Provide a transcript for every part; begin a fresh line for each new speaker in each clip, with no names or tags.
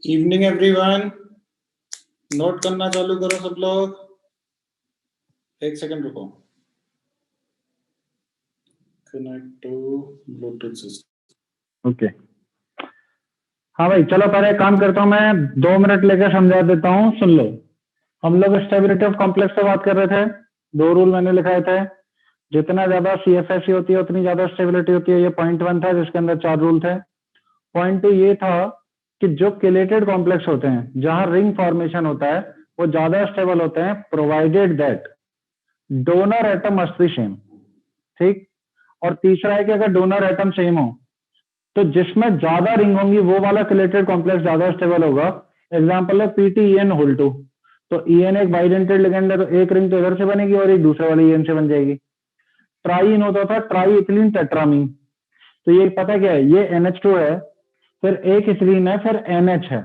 Evening everyone, note करना चालू करो सब लोग। एक सेकंड रुको। Connect to Bluetooth system.
Okay हाँ भाई, चलो पहले एक काम करता हूँ, मैं 2 मिनट लेकर समझा देता हूँ, सुन लो। हम लोग स्टेबिलिटी ऑफ कॉम्प्लेक्स पे बात कर रहे थे। 2 रूल मैंने लिखाए थे। जितना ज्यादा CFSE होती है उतनी ज्यादा स्टेबिलिटी होती है। ये पॉइंट 1 था जिसके अंदर 4 रूल थे। पॉइंट 2 ये था कि जो केलेटेड कॉम्प्लेक्स होते हैं जहां रिंग फॉर्मेशन होता है वो ज्यादा स्टेबल होते हैं, provided that donor atom must be same. ठीक। और तीसरा है कि अगर डोनर एटम सेम हो तो जिसमें ज्यादा रिंग होंगी वो वाला केलेटेड कॉम्प्लेक्स ज्यादा स्टेबल होगा। एग्जांपल है PTEN होल 2। तो EN एक बाइडेंटेड लिगेंड है, तो एक रिंग तो इधर से बनेगी और एक दूसरे वाले EN से बन जाएगी। ट्राईन होता था ट्राई इथिलीन टेट्रामीन। तो ये पता क्या है, ये NH2 है, फिर एक इथिलीन है, फिर NH है,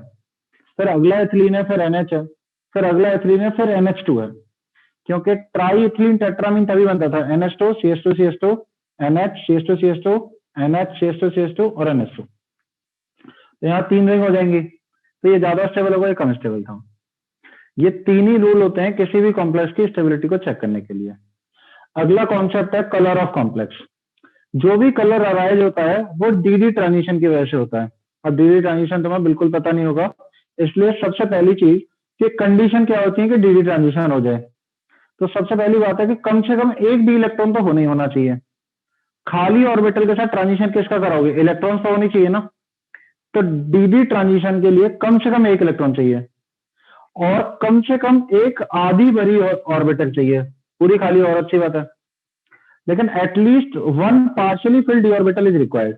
फिर अगला इथिलीन है, फिर NH है, फिर अगला इथिलीन है, फिर NH2 है। क्योंकि ट्राई इथिलीन टेट्रामीन तभी बनता था NH2 CH2 CH2 NH CH2 CH2 NH CH2 CH2 और NH2। तो यहाँ 3 रिंग हो जाएंगी। तो ये ज्यादा स्टेबल होगा, ये कम स्टेबल था। ये 3 ही रूल होते हैं किसी भी कॉम्प्लेक्स की स्टेबिलिटी को चेक करने के लिए। अगला कॉन्सेप्ट है कलर ऑफ कॉम्प्लेक्स। जो भी कलर अराइज होता है वो DD ट्रांजिशन की वजह से होता है। अब DD ट्रांजिशन तुम्हें बिल्कुल पता नहीं होगा, इसलिए सबसे पहली चीज कि कंडीशन क्या होती है कि DD ट्रांजिशन हो जाए। तो सबसे पहली बात है कि कम से कम एक भी इलेक्ट्रॉन तो होना ही होना चाहिए। खाली ऑर्बिटल के साथ ट्रांजिशन किसका कराओगे, इलेक्ट्रॉन्स तो होनी चाहिए ना। तो DD ट्रांजिशन के लिए कम से कम एक इलेक्ट्रॉन चाहिए और कम से कम एक आधी भरी ऑर्बिटल चाहिए। पूरी खाली और अच्छी बात है, लेकिन at least 1 partially field D orbital is required.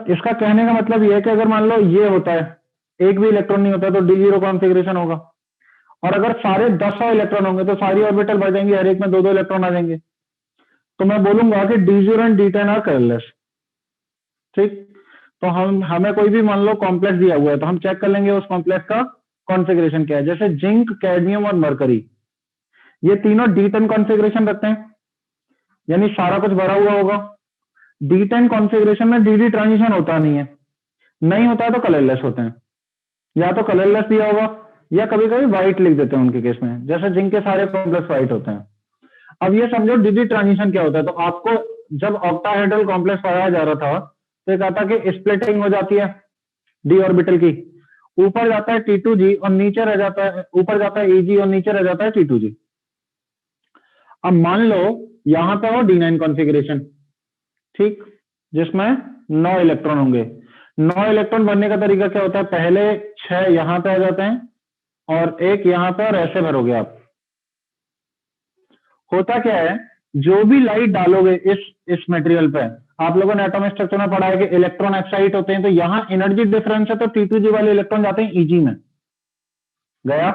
इसका कहने का मतलब यह है कि अगर मान लो ये होता है, एक भी इलेक्ट्रॉन नहीं होता तो D0 कॉन्फ़िगरेशन होगा। और अगर सारे 10 इलेक्ट्रॉन होंगे तो सारी ऑर्बिटल बढ़ जाएंगी, हर एक में 2-2 इलेक्ट्रॉन आ जाएंगे। तो मैं बोलूंगा कि D0 and D10 are colourless. ठीक। तो हमें कोई भी मान लो कॉम्प्लेक्स दिया हुआ है तो हम चेक कर लेंगे उस कॉम्प्लेक्स का कॉन्फ़िगरेशन क्या है। जैसे जिंक, कैडमियम और मरकरी, ये तीनों D10 कॉन्फ़िगरेशन रखते हैं, यानी सारा कुछ भरा हुआ होगा। D10 कॉन्फ़िगरेशन में DD ट्रांजिशन होता नहीं है, नहीं होता है तो कलरलेस होते हैं। या तो कलरलेस दिया होगा या कभी कभी व्हाइट लिख देते हैं उनके केस में, जैसे जिंक के सारे कॉम्प्लेक्स व्हाइट होते हैं। अब ये समझो DD ट्रांजिशन क्या होता है। तो आपको जब ऑक्टाहेड्रल कॉम्प्लेक्स पढ़ाया जा रहा था तो ये कहा था कि स्प्लिटिंग हो जाती है डी ऑर्बिटल की, ऊपर जाता है T2G और नीचे रह जाता है, ऊपर जाता है EG और नीचे रह जाता है T2G। अब मान लो यहां पे हो D9 कॉन्फ़िगरेशन, ठीक, जिसमें 9 इलेक्ट्रॉन होंगे। 9 इलेक्ट्रॉन बनने का तरीका क्या होता है, पहले 6 यहां पे आ जाते हैं और एक यहां पे, और ऐसे भरोगे आप। होता क्या है, जो भी लाइट डालोगे इस मटेरियल पे, आप लोगों ने एटॉमिक स्ट्रक्चर में पढ़ा है कि इलेक्ट्रॉन एक्साइट होते हैं, तो यहां एनर्जी डिफरेंस है तो T2G वाले इलेक्ट्रॉन जाते हैं EG में। गया।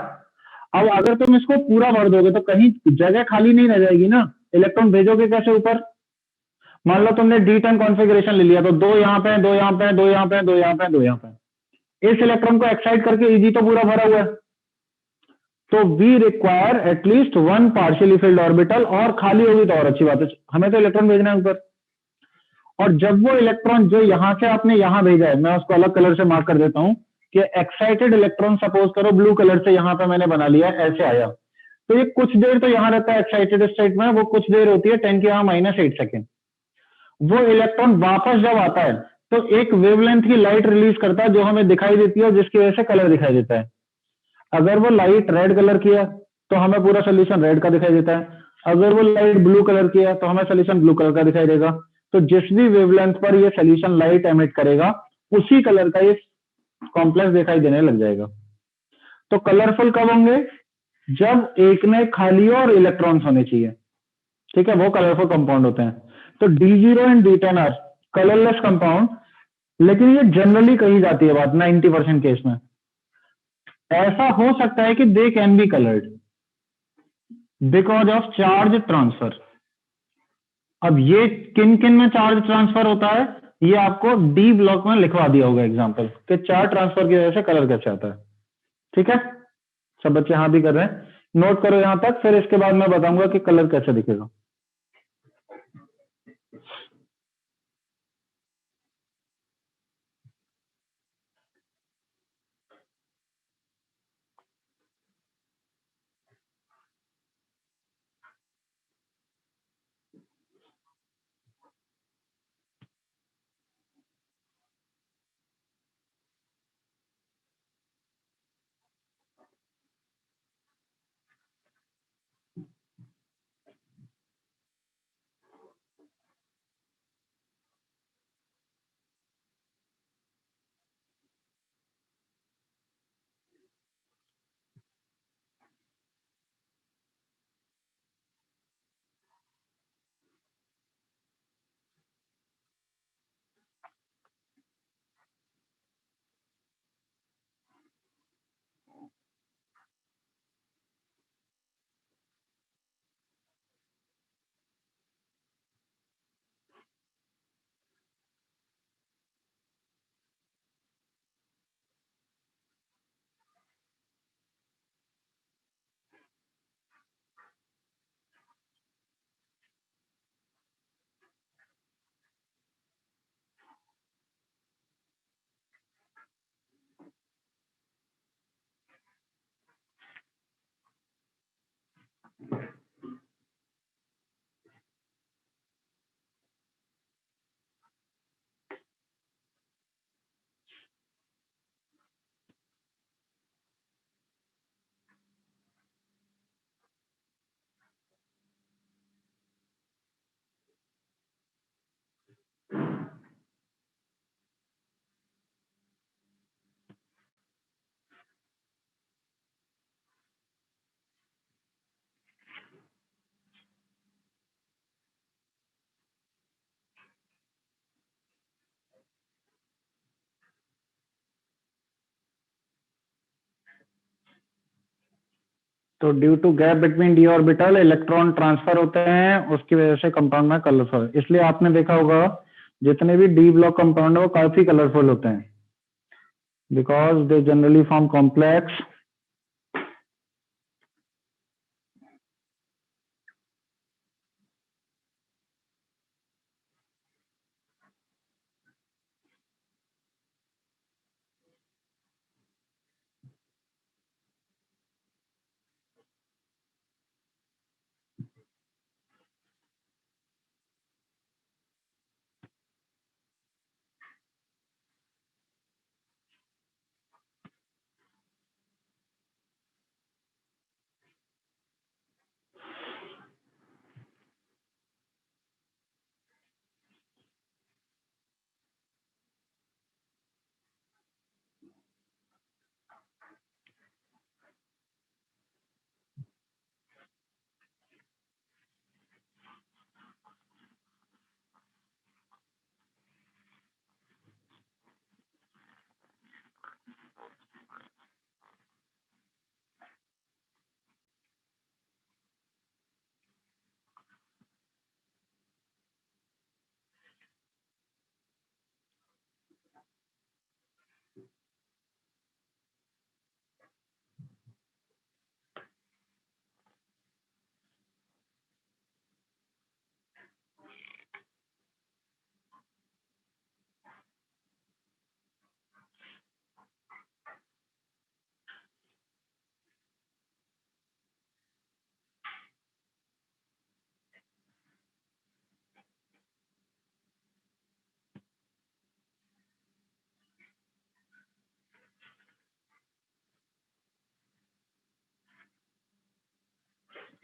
अब अगर तुम इसको पूरा भर दोगे तो कहीं जगह खाली नहीं रह जाएगी ना, इलेक्ट्रॉन भेजोगे कैसे ऊपर। मान लो तुमने D10 कॉन्फ़िगरेशन ले लिया तो 2 यहां पे, 2 यहां पे, 2 यहां पे, 2 यहां पे, 2 यहां पे, इस इलेक्ट्रॉन को एक्साइट करके EG तो पूरा भरा हुआ है। तो we require at least 1 partially filled orbital, और खाली होगी तो और अच्छी बात है, हमें तो इलेक्ट्रॉन भेजना है ऊपर। और जब वो इलेक्ट्रॉन जो यहां से आपने यहां भेजा है, मैं उसको अलग कलर से मार्क कर देता हूं कि एक्साइटेड इलेक्ट्रॉन सपोज करो ब्लू कलर से यहां पे मैंने बना लिया, ऐसे आया, तो ये कुछ देर तो यहां रहता है एक्साइटेड स्टेट में, वो कुछ देर होती है 10⁻⁻8 सेकेंड। वो इलेक्ट्रॉन वापस जब आता है तो एक वेवलेंथ की लाइट रिलीज करता है जो हमें दिखाई देती है, जिसकी वजह से कलर दिखाई देता है। अगर वो लाइट रेड कलर की है तो हमें पूरा सोल्यूशन रेड का दिखाई देता है, अगर वो लाइट ब्लू कलर की है तो हमें सोल्यूशन ब्लू कलर का दिखाई देगा। तो जिस भी वेवलेंथ पर ये सोल्यूशन लाइट एमिट करेगा उसी कलर का ये कॉम्प्लेक्स दिखाई देने लग जाएगा। तो कलरफुल कब होंगे, जब एक में खाली और इलेक्ट्रॉन्स होने चाहिए, ठीक है, वो कलरफुल कंपाउंड होते हैं। तो D0 and D10 are colourless compound, लेकिन ये जनरली कही जाती है बात 90% केस में। ऐसा हो सकता है कि they can be coloured because of charge transfer. अब ये किन किन में चार्ज ट्रांसफर होता है, ये आपको D ब्लॉक में लिखवा दिया होगा एग्जांपल कि चार्ज ट्रांसफर की वजह से कलर कैसे आता है। ठीक है, सब बच्चे हाँ भी कर रहे हैं, नोट करो यहां तक, फिर इसके बाद मैं बताऊंगा कि कलर कैसे दिखेगा। तो due to gap between d orbital electron transfer होते हैं, उसकी वजह से कंपाउंड में कलरफुल, इसलिए आपने देखा होगा जितने भी डी ब्लॉक कंपाउंड है वो काफी कलरफुल होते हैं, because they generally form complex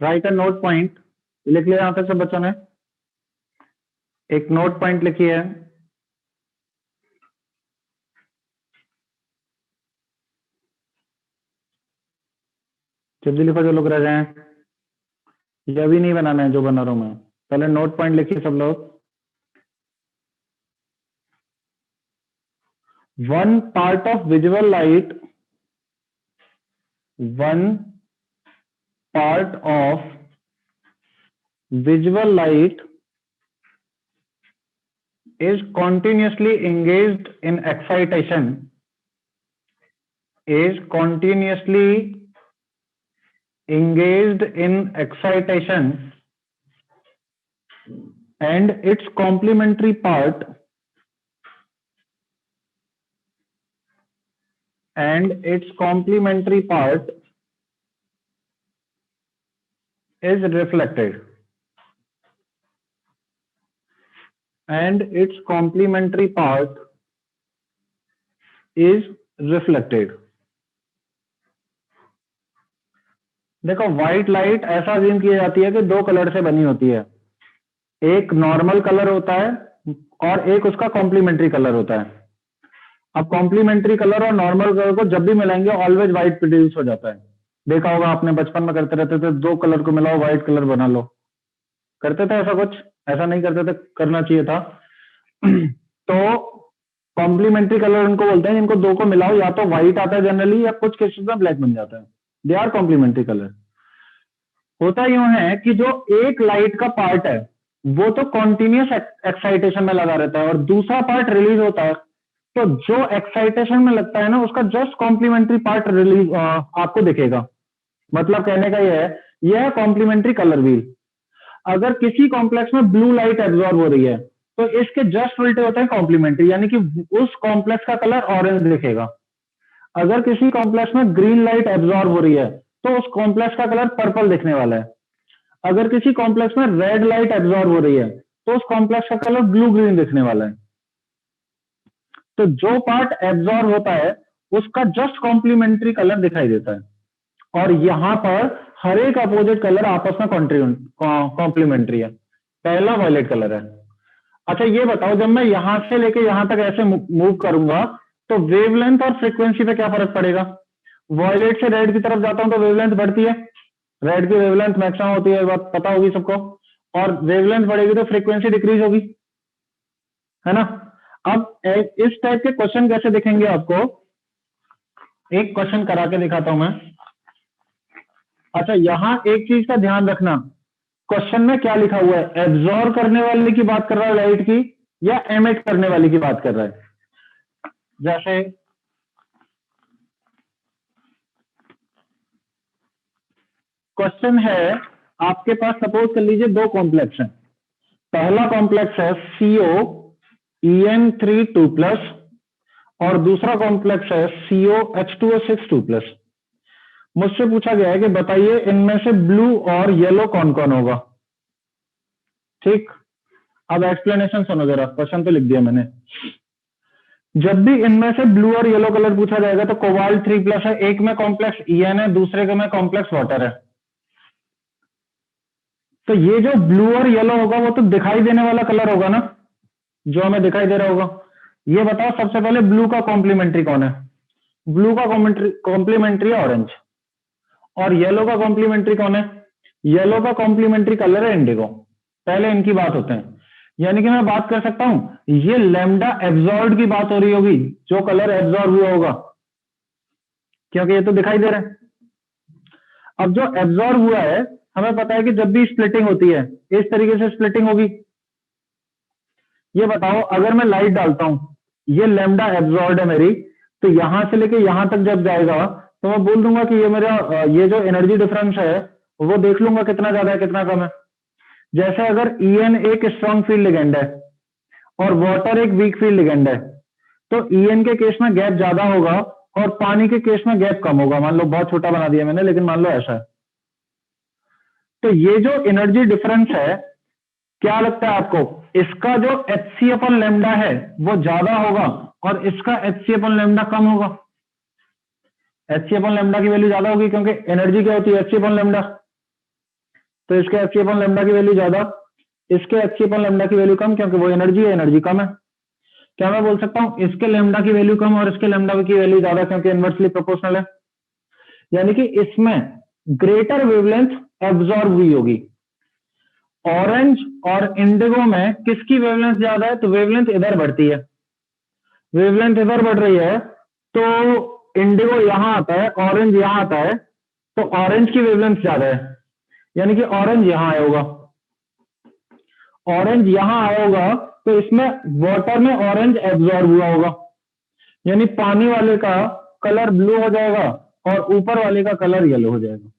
right a note point लिख लिया यहाँ तक सब बच्चों ने, एक नोट पॉइंट लिखी है, जल्दी लिखो जो लोग रह जाए, ये अभी नहीं बनाना है जो बना रहा हूं मैं, पहले नोट पॉइंट लिखिए सब लोग। One part of visual light, one part of visual light is continuously engaged in excitation, is continuously engaged in excitation, and its complementary part is reflected, and its complementary part is reflected। देखो white light ऐसा assume की जाती है कि दो colour से बनी होती है, एक नॉर्मल कलर होता है और एक उसका कॉम्प्लीमेंट्री कलर होता है। अब कॉम्प्लीमेंट्री कलर और नॉर्मल कलर को जब भी मिलाएंगे ऑलवेज व्हाइट प्रोड्यूस हो जाता है। देखा होगा आपने बचपन में करते रहते थे, दो कलर को मिलाओ व्हाइट कलर बना लो, करते थे ऐसा कुछ? ऐसा नहीं करते थे, करना चाहिए था। तो कॉम्प्लीमेंट्री कलर उनको बोलते हैं जिनको दो को मिलाओ या तो व्हाइट आता है जनरली, या कुछ केसेस में ब्लैक बन जाता है, दे आर कॉम्प्लीमेंट्री कलर। होता यूं है कि जो एक लाइट का पार्ट है वो तो कॉन्टिन्यूस एक्साइटेशन में लगा रहता है और दूसरा पार्ट रिलीज होता है, तो जो एक्साइटेशन में लगता है ना उसका जस्ट कॉम्प्लीमेंट्री पार्ट रिलीज आपको दिखेगा। मतलब कहने का यह है कॉम्प्लीमेंट्री कलर व्हील। अगर किसी कॉम्प्लेक्स में ब्लू लाइट एब्जॉर्ब हो रही है तो इसके जस्ट उल्टे होते हैं कॉम्प्लीमेंट्री, यानी कि उस कॉम्प्लेक्स का कलर ऑरेंज दिखेगा। अगर किसी कॉम्प्लेक्स में ग्रीन लाइट एब्जॉर्ब हो रही है तो उस कॉम्प्लेक्स का कलर पर्पल दिखने वाला है। अगर किसी कॉम्प्लेक्स में रेड लाइट एब्जॉर्ब हो रही है तो उस कॉम्प्लेक्स का कलर ब्लू ग्रीन दिखने वाला है। तो जो पार्ट एब्जॉर्ब होता है उसका जस्ट कॉम्प्लीमेंट्री कलर दिखाई देता है, और यहां पर हर एक अपोजिट कलर आपस में कॉम्प्लीमेंट्री है। पहला वॉयलेट कलर है। अच्छा ये बताओ, जब मैं यहां से लेके यहां तक ऐसे मूव करूंगा तो वेवलेंथ और फ्रीक्वेंसी पे क्या फर्क पड़ेगा? वॉयलेट से रेड की तरफ जाता हूं तो वेवलेंथ बढ़ती है, रेड की वेवलेंथ मैक्सिमम होती है, बात पता होगी सबको, और वेवलेंथ बढ़ेगी तो फ्रीक्वेंसी डिक्रीज होगी, है ना? अब इस टाइप के क्वेश्चन कैसे दिखेंगे आपको, एक क्वेश्चन करा के दिखाता हूं मैं। अच्छा, यहां एक चीज का ध्यान रखना, क्वेश्चन में क्या लिखा हुआ है, एब्जॉर्ब करने वाले की बात कर रहा है लाइट की या एमिट करने वाली की बात कर रहा है। जैसे क्वेश्चन है, आपके पास सपोज कर लीजिए दो कॉम्प्लेक्स हैं। पहला कॉम्प्लेक्स है CO En3 2 प्लस और दूसरा कॉम्प्लेक्स है CO H2O6 2 प्लस। मुझसे पूछा गया है कि बताइए इनमें से ब्लू और येलो कौन कौन होगा। ठीक, अब एक्सप्लेनेशन सुनो जरा, क्वेश्चन तो लिख दिया मैंने। जब भी इनमें से ब्लू और येलो कलर पूछा जाएगा तो कोबाल्ट 3 प्लस है, एक में कॉम्प्लेक्स En है, दूसरे के में कॉम्प्लेक्स वाटर है। तो ये जो ब्लू और येलो होगा वो तो दिखाई देने वाला कलर होगा ना, जो हमें दिखाई दे रहा होगा। ये बताओ सबसे पहले ब्लू का कॉम्प्लीमेंट्री कौन है। ब्लू का कॉम्प्लीमेंट्री है ऑरेंज, और येलो का कॉम्प्लीमेंट्री कौन है। येलो का कॉम्प्लीमेंट्री कलर है इंडिगो। पहले इनकी बात होते हैं, यानी कि मैं बात कर सकता हूं ये लैम्डा एब्जॉर्ब की बात हो रही होगी, जो कलर एब्जॉर्ब हुआ होगा, क्योंकि ये तो दिखाई दे रहा है। अब जो एब्जॉर्ब हुआ है, हमें पता है कि जब भी स्प्लिटिंग होती है इस तरीके से स्प्लिटिंग होगी। ये बताओ अगर मैं लाइट डालता हूं, ये लैम्डा एब्जॉर्ब है मेरी, तो यहां से लेके यहां तक जब जाएगा तो मैं बोल दूंगा कि ये मेरा ये जो एनर्जी डिफरेंस है वो देख लूंगा कितना ज्यादा है कितना कम है। जैसे अगर En एक स्ट्रॉन्ग फील्ड लिगेंड है और वाटर एक वीक फील्ड लिगेंड है, तो En के केस में गैप ज्यादा होगा और पानी के केस में गैप कम होगा। मान लो बहुत छोटा बना दिया मैंने, लेकिन मान लो ऐसा है। तो ये जो एनर्जी डिफरेंस है, क्या लगता है आपको, इसका जो HC अपन लेमडा है वो ज्यादा होगा और इसका HC अपन लेमडा कम होगा। HC अपन लेमडा की वैल्यू ज्यादा होगी क्योंकि एनर्जी क्या होती है, HC अपन लेमडा। तो इसके HC अपन लेमडा की वैल्यू ज्यादा, इसके HC अपन लेमडा की वैल्यू कम, क्योंकि वो एनर्जी है, एनर्जी कम है। क्या मैं बोल सकता हूं इसके लेमडा की वैल्यू कम और इसके लेमडा की वैल्यू ज्यादा, क्योंकि इनवर्सली प्रोपोर्शनल है। यानी कि इसमें ग्रेटर वेवलेंथ एब्जॉर्ब हुई होगी। ऑरेंज और इंडिगो में किसकी वेवलेंथ ज्यादा है, तो वेवलेंथ इधर बढ़ती है, वेवलेंथ इधर बढ़ रही है, तो इंडिगो यहां आता है, ऑरेंज यहां आता है, तो ऑरेंज की वेवलेंथ ज्यादा है, यानी कि ऑरेंज यहां आया होगा। ऑरेंज यहां आया होगा तो इसमें वाटर में ऑरेंज एब्जॉर्ब हुआ होगा, यानी पानी वाले का कलर ब्लू हो जाएगा और ऊपर वाले का कलर येलो हो जाएगा।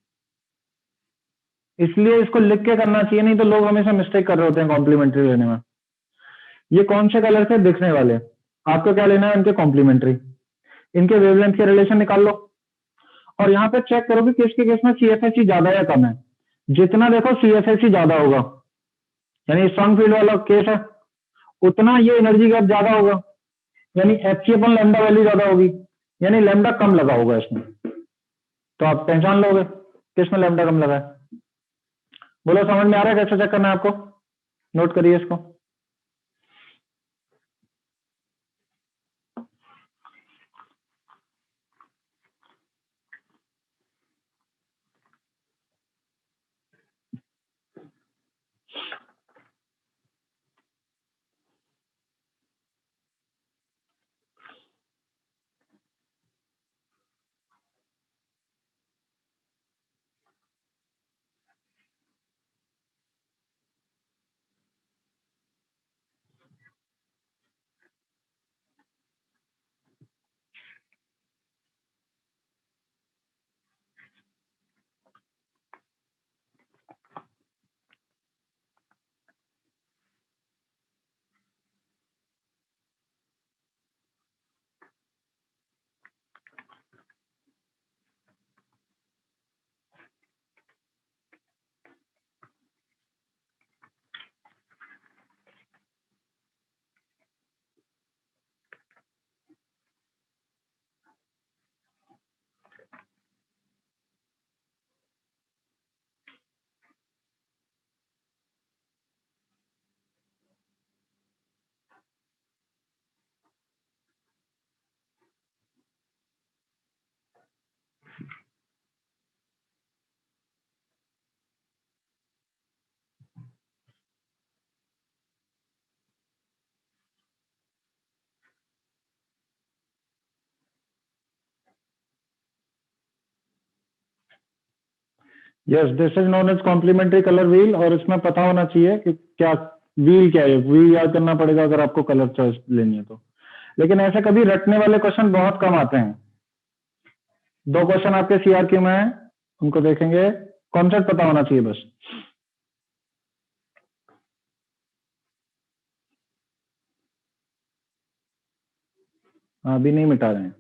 इसलिए इसको लिख के करना चाहिए, नहीं तो लोग हमेशा मिस्टेक कर रहे होते हैं कॉम्प्लीमेंट्री लेने में। ये कौन से कलर से दिखने वाले, आपको क्या लेना है, इनके कॉम्प्लीमेंट्री, इनके वेवलेंथ के रिलेशन निकाल लो और यहां पे चेक करो कि किसके केस में CFSE ज्यादा या कम है। जितना देखो CFSE ज्यादा होगा, यानी स्ट्रॉन्ग फील्ड वाला केस है, उतना ये एनर्जी गैप ज्यादा होगा, यानी HC अपन लैम्डा वैल्यू ज्यादा होगी, यानी लैम्डा कम लगा होगा इसमें। तो आप पहचान लोगे किसमें लैम्डा कम लगा है। बोलो समझ में आ रहा है कैसे चेक करना है आपको, नोट करिए इसको। Yes, this is known as complementary colour wheel, और इसमें पता होना चाहिए कि क्या व्हील क्या है, व्हील याद करना पड़ेगा अगर आपको कलर चॉइस लेनी है तो। लेकिन ऐसे कभी रटने वाले क्वेश्चन बहुत कम आते हैं। 2 क्वेश्चन आपके सीआरक्यू में है, उनको देखेंगे, कॉन्सेप्ट पता होना चाहिए बस। अभी नहीं मिटा रहे हैं।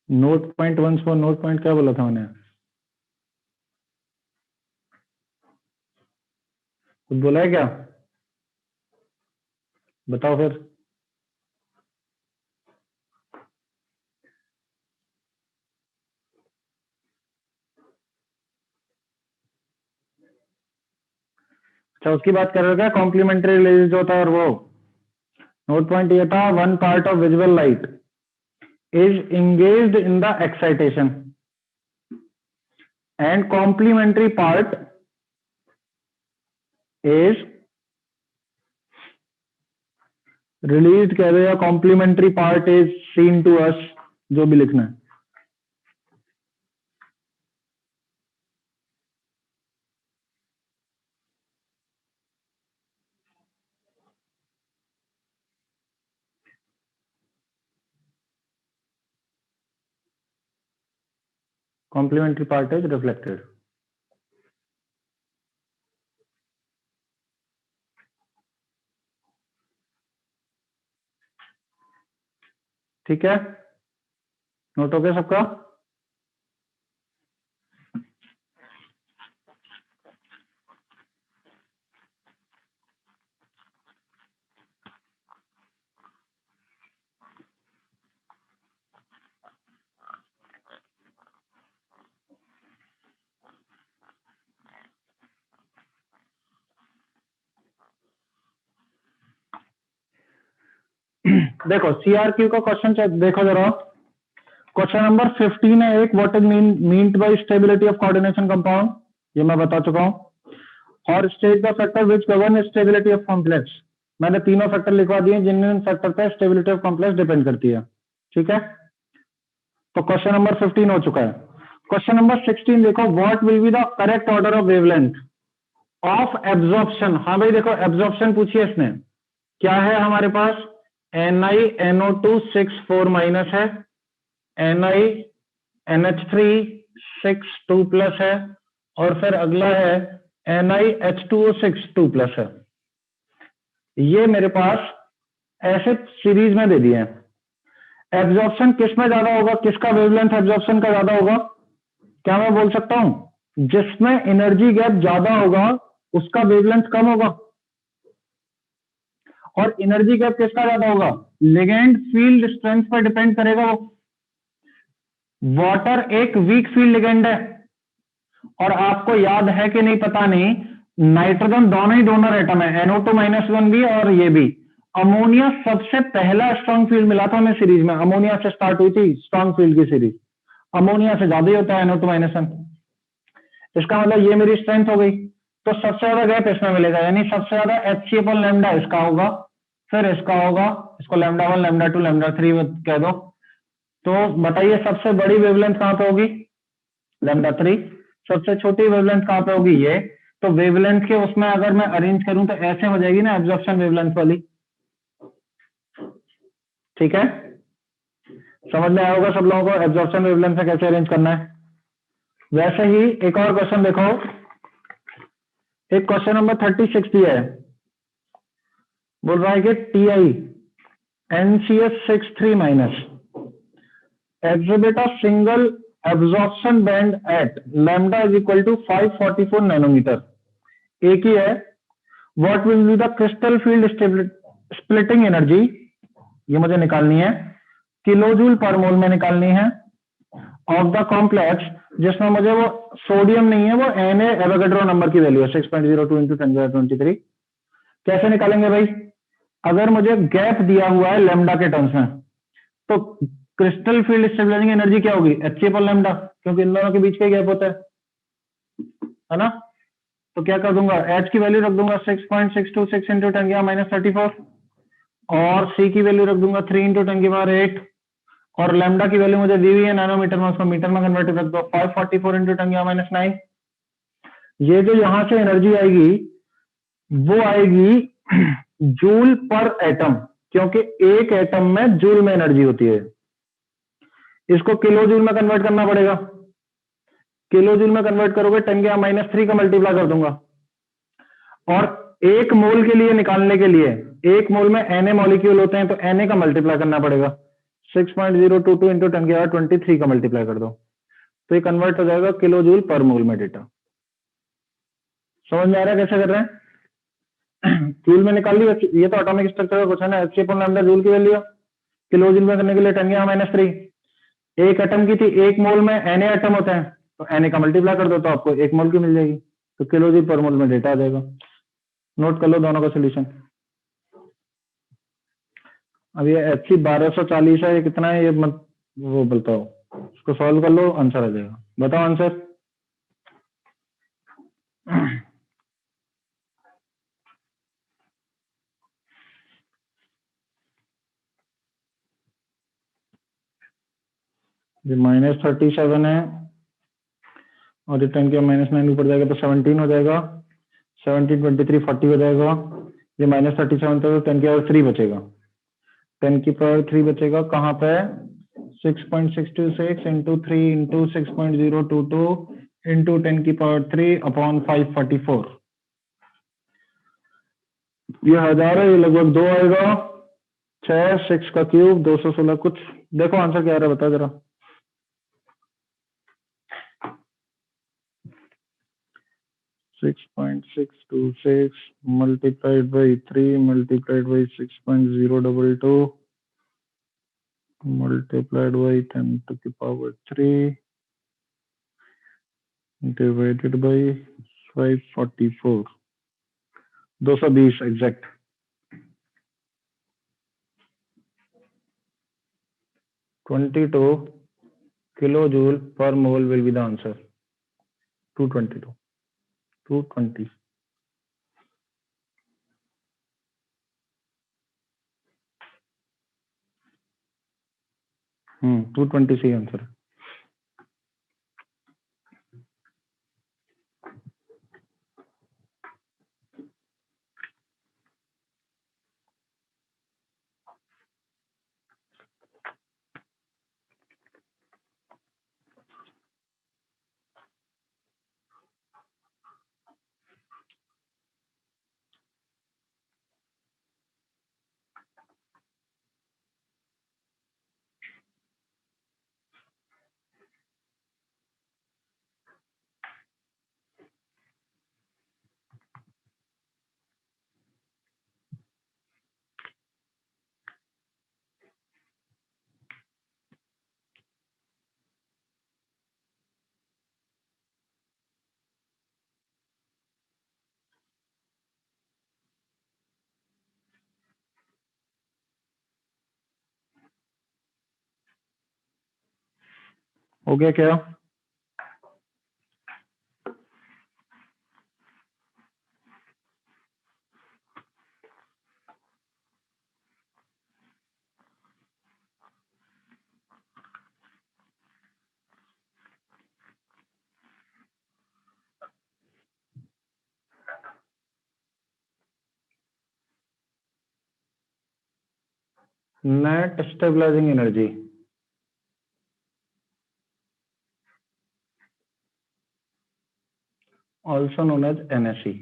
Note point once for note point क्या बोला था मैंने? कुछ बोला है क्या? बताओ फिर। अच्छा, उसकी बात कर रहे हो क्या, कॉम्प्लीमेंट्री रिलीज होता है? और वो नोट पॉइंट ये था, one part of visual light is engaged in the excitation and complementary part is released कह दो, या complementary part is seen to us, जो भी लिखना है। Complementary part is reflected। ठीक है, नोट हो गया सबका? देखो सीआरक्यू का क्वेश्चन देखो जरा, क्वेश्चन नंबर 15 है एक, what is meant by stability of coordination compound, ये मैं बता चुका हूं। और state the factor which govern stability of complex, मैंने तीनों फैक्टर लिखवा दिए जिन फैक्टर पे स्टेबिलिटी ऑफ कॉम्प्लेक्स डिपेंड करती है। ठीक है, तो क्वेश्चन नंबर 15 हो चुका है। क्वेश्चन नंबर 16 देखो, what will be the correct order of wavelength of absorption. हाँ भाई देखो, एब्जॉर्प्शन पूछिए इसने, क्या है हमारे पास, NiNO2 6 4 माइनस है, NiNH3 6 2 प्लस है, और फिर अगला है NiH2O 6 2 प्लस है। ये मेरे पास ऐसे सीरीज में दे दिए हैं। एब्जॉर्प्शन किस में ज्यादा होगा, किसका वेवलेंथ एब्जॉर्प्शन का ज्यादा होगा? क्या मैं बोल सकता हूं, जिसमें एनर्जी गैप ज्यादा होगा उसका वेवलेंथ कम होगा। और एनर्जी गैप किसका ज्यादा होगा, लिगेंड फील्ड स्ट्रेंथ पर डिपेंड करेगा वो। वाटर एक वीक फील्ड लिगेंड है, और आपको याद है कि नहीं पता नहीं, नाइट्रोजन दोनों ही डोनर एटम है, NO2-1 भी और ये भी। अमोनिया सबसे पहला स्ट्रॉन्ग फील्ड मिला था हमें सीरीज में, अमोनिया से स्टार्ट हुई थी स्ट्रॉन्ग फील्ड की सीरीज, अमोनिया से ज्यादा ही होता है NO2-1। इसका मतलब ये मेरी स्ट्रेंथ हो गई, तो सबसे ज्यादा गैप इसमें मिलेगा, यानी सबसे ज्यादा HCl इसका होगा, फिर इसका होगा, इसको λ1 λ2 λ3 कह दो। तो बताइए सबसे बड़ी वेवलेंथ कहां पे होगी, λ3। सबसे छोटी वेवलेंथ कहां पे होगी, ये। तो वेवलेंथ के उसमें अगर मैं अरेंज करूं तो ऐसे हो जाएगी ना एब्जॉर्प्शन वेवलेंथ वाली। ठीक है, समझ में आया होगा सब लोगों को एब्जॉर्प्शन वेवलेंथ में कैसे अरेंज करना है। वैसे ही एक और क्वेश्चन देखो, एक क्वेश्चन नंबर 36 दिया है, बोल रहा है कि TI NCS63 minus exhibit a single absorption band at lambda is equal to 544 nanometre. एक ही है, what will be the crystal field splitting energy, ये मुझे निकालनी है, किलोजूल पर मोल में निकालनी है, ऑफ द कॉम्प्लेक्स जिसमें मुझे वो सोडियम नहीं है, वो Na एवोगाड्रो नंबर की वैल्यू है 6.02 इंटू 1023। कैसे निकालेंगे भाई, अगर मुझे गैप दिया हुआ है लैम्डा के टर्म्स में, तो क्रिस्टल फील्ड स्टेबलाइजिंग एनर्जी क्या होगी, HA पर लैम्डा, क्योंकि इन दोनों के बीच का गैप होता है ना। तो क्या कर दूंगा, H की वैल्यू रख दूंगा 6.626 इंटू 10⁻34 और C की वैल्यू रख दूंगा 3 इंटू 10⁸8 और लैम्डा की वैल्यू मुझे दी हुई है नैनोमीटर में, उसको मीटर में कन्वर्ट कर दो 544 इंटू 10⁻9। ये जो यहां से एनर्जी आएगी वो आएगी जूल पर एटम, क्योंकि एक एटम में जूल में एनर्जी होती है। इसको किलो जूल में कन्वर्ट करना पड़ेगा, किलो जूल में कन्वर्ट करोगे 10⁻³ का मल्टीप्लाई कर दूंगा, और एक मोल के लिए निकालने के लिए, एक मोल में Na मॉलिक्यूल होते हैं तो Na का मल्टीप्लाई करना पड़ेगा, 6.022 इंटू 10⁻23 का मल्टीप्लाई कर दो, तो ये कन्वर्ट हो जाएगा किलो जूल पर मोल में डेटा। समझ में आ रहा है कैसे कर रहे हैं। जूल में निकाल लिया, ये तो एटॉमिक स्ट्रक्चर का कुछ है ना, HA पर लैम्डा जूल की वैल्यू, किलो जूल में करने के लिए 10⁻3, एक एटम की थी, एक मोल में Na एटम होते हैं तो Na का मल्टीप्लाई कर दो तो आपको एक मोल की मिल जाएगी, तो किलो जूल पर मोल में डेटा आ जाएगा। नोट कर लो दोनों का सोल्यूशन। अब ये HC 1240 है, ये कितना है ये मत वो बताओ, इसको सॉल्व कर लो आंसर आ जाएगा। बताओ आंसर। ये -37 है और ये 10⁻9 ऊपर जाएगा तो 17 हो जाएगा, 17 23 40 हो जाएगा, ये -37 था तो 10⁻3 बचेगा, 10⁻3 बचेगा कहाँ पे, 6.626 इंटू 3 इंटू 6.022 इंटू 10⁻3 अपॉन 544। ये 1000 है, ये लगभग 2 आएगा, 6 6 का क्यूब 216 कुछ। देखो आंसर क्या आ रहा है, बता जरा। 6.626 multiplied by 3 multiplied by 6.022 multiplied by 10⁻³ divided by 544, 220 exact. 22 kilo joule per mole will be the answer, 220। 220 सही आंसर है। हो गया क्या? Net stabilising energy, also known as NSE।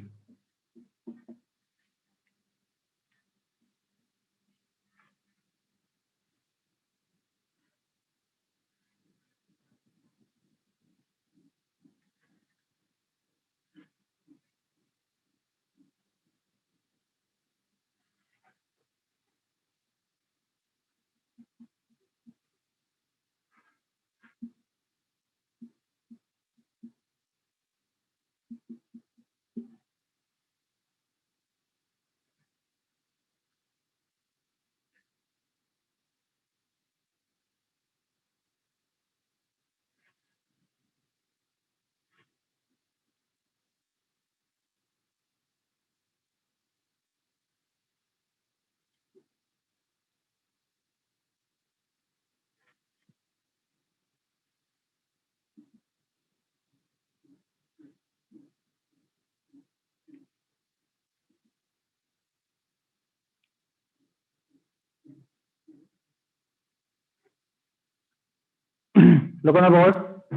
लोगों ने बहुत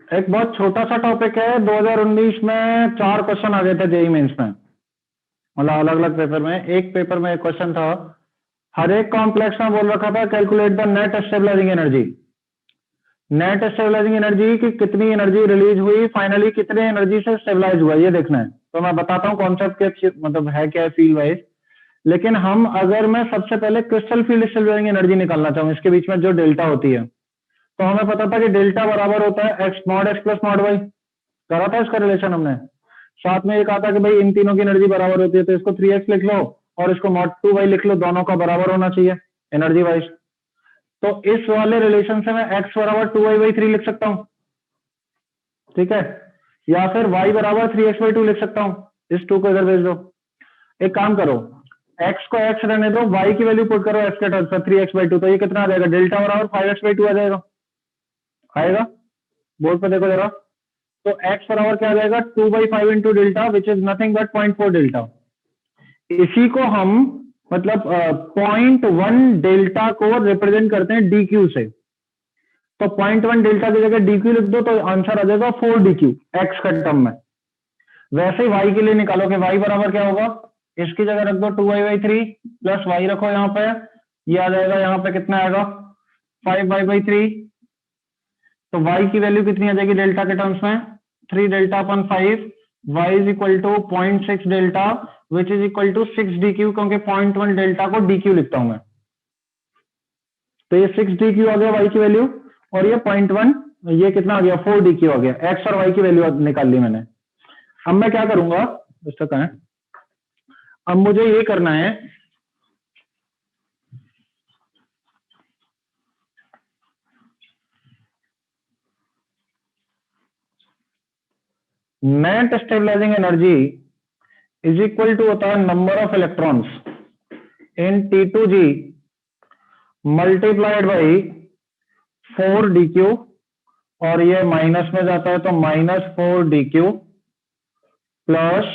एक बहुत छोटा सा टॉपिक है, 2019 में 4 क्वेश्चन आ गए थे जेईई मेंस में, मतलब अलग अलग पेपर में। एक पेपर में एक क्वेश्चन था, हर एक कॉम्प्लेक्स में बोल रखा था calculate the net stabilising energy. Net stabilising energy की कितनी एनर्जी रिलीज हुई, फाइनली कितने एनर्जी से स्टेबलाइज हुआ, ये देखना है। तो मैं बताता हूँ कॉन्सेप्ट के मतलब है क्या है फील्ड वाइज। लेकिन हम अगर मैं सबसे पहले क्रिस्टल फील्ड स्टेबलाइजिंग एनर्जी निकालना चाहूँ, इसके बीच में जो डेल्टा होती है, तो हमें पता था कि डेल्टा बराबर होता है x mod x plus mod y, करा था इसका रिलेशन हमने। साथ में एक आता कि भाई इन तीनों की एनर्जी बराबर होती है, तो इसको 3x लिख लो और इसको मॉड 2y लिख लो, दोनों का बराबर होना चाहिए एनर्जी वाइज। तो इस वाले रिलेशन से मैं x बराबर 2y/3 लिख सकता हूं, ठीक है, या फिर y बराबर 3x/2 लिख सकता हूं। इस 2 को इधर भेज दो। एक काम करो, x को x रहने दो, y की वैल्यू पुट करो x के टर्म्स में 3x/2, तो ये कितना आ जाएगा, डेल्टा बराबर 5x/2 आ जाएगा। आएगा, बोर्ड पे देखो जरा। तो x बराबर क्या आ जाएगा, 2/5 into delta which is nothing but 0.4 delta. इसी को हम मतलब 0.1 डेल्टा को रिप्रेजेंट करते हैं dq से। तो 0.1 डेल्टा की जगह dq लिख दो, तो आंसर आ जाएगा 4dq x का टर्म में। वैसे ही y के लिए निकालो कि y बराबर क्या होगा, इसकी जगह रख दो 2y/3 प्लस y रखो यहाँ पे, ये आ जाएगा यहाँ पे कितना आएगा 5y/3। तो y की वैल्यू कितनी आ जाएगी डेल्टा के टर्म्स में, 3 डेल्टा अपन 5, y is equal to 0.6 delta which is equal to 6 dq, क्योंकि 0.1 डेल्टा को dq लिखता हूं मैं। तो ये 6 dq आ गया y की वैल्यू, और ये 0.1, ये कितना आ गया 4 dq आ गया। x और y की वैल्यू निकाल ली मैंने। अब मैं क्या करूंगा, इस तक है, अब मुझे ये करना है, net stabilising energy is equal to होता है number of electrons in T2g multiplied by 4dq, और ये माइनस में जाता है तो -4dq plus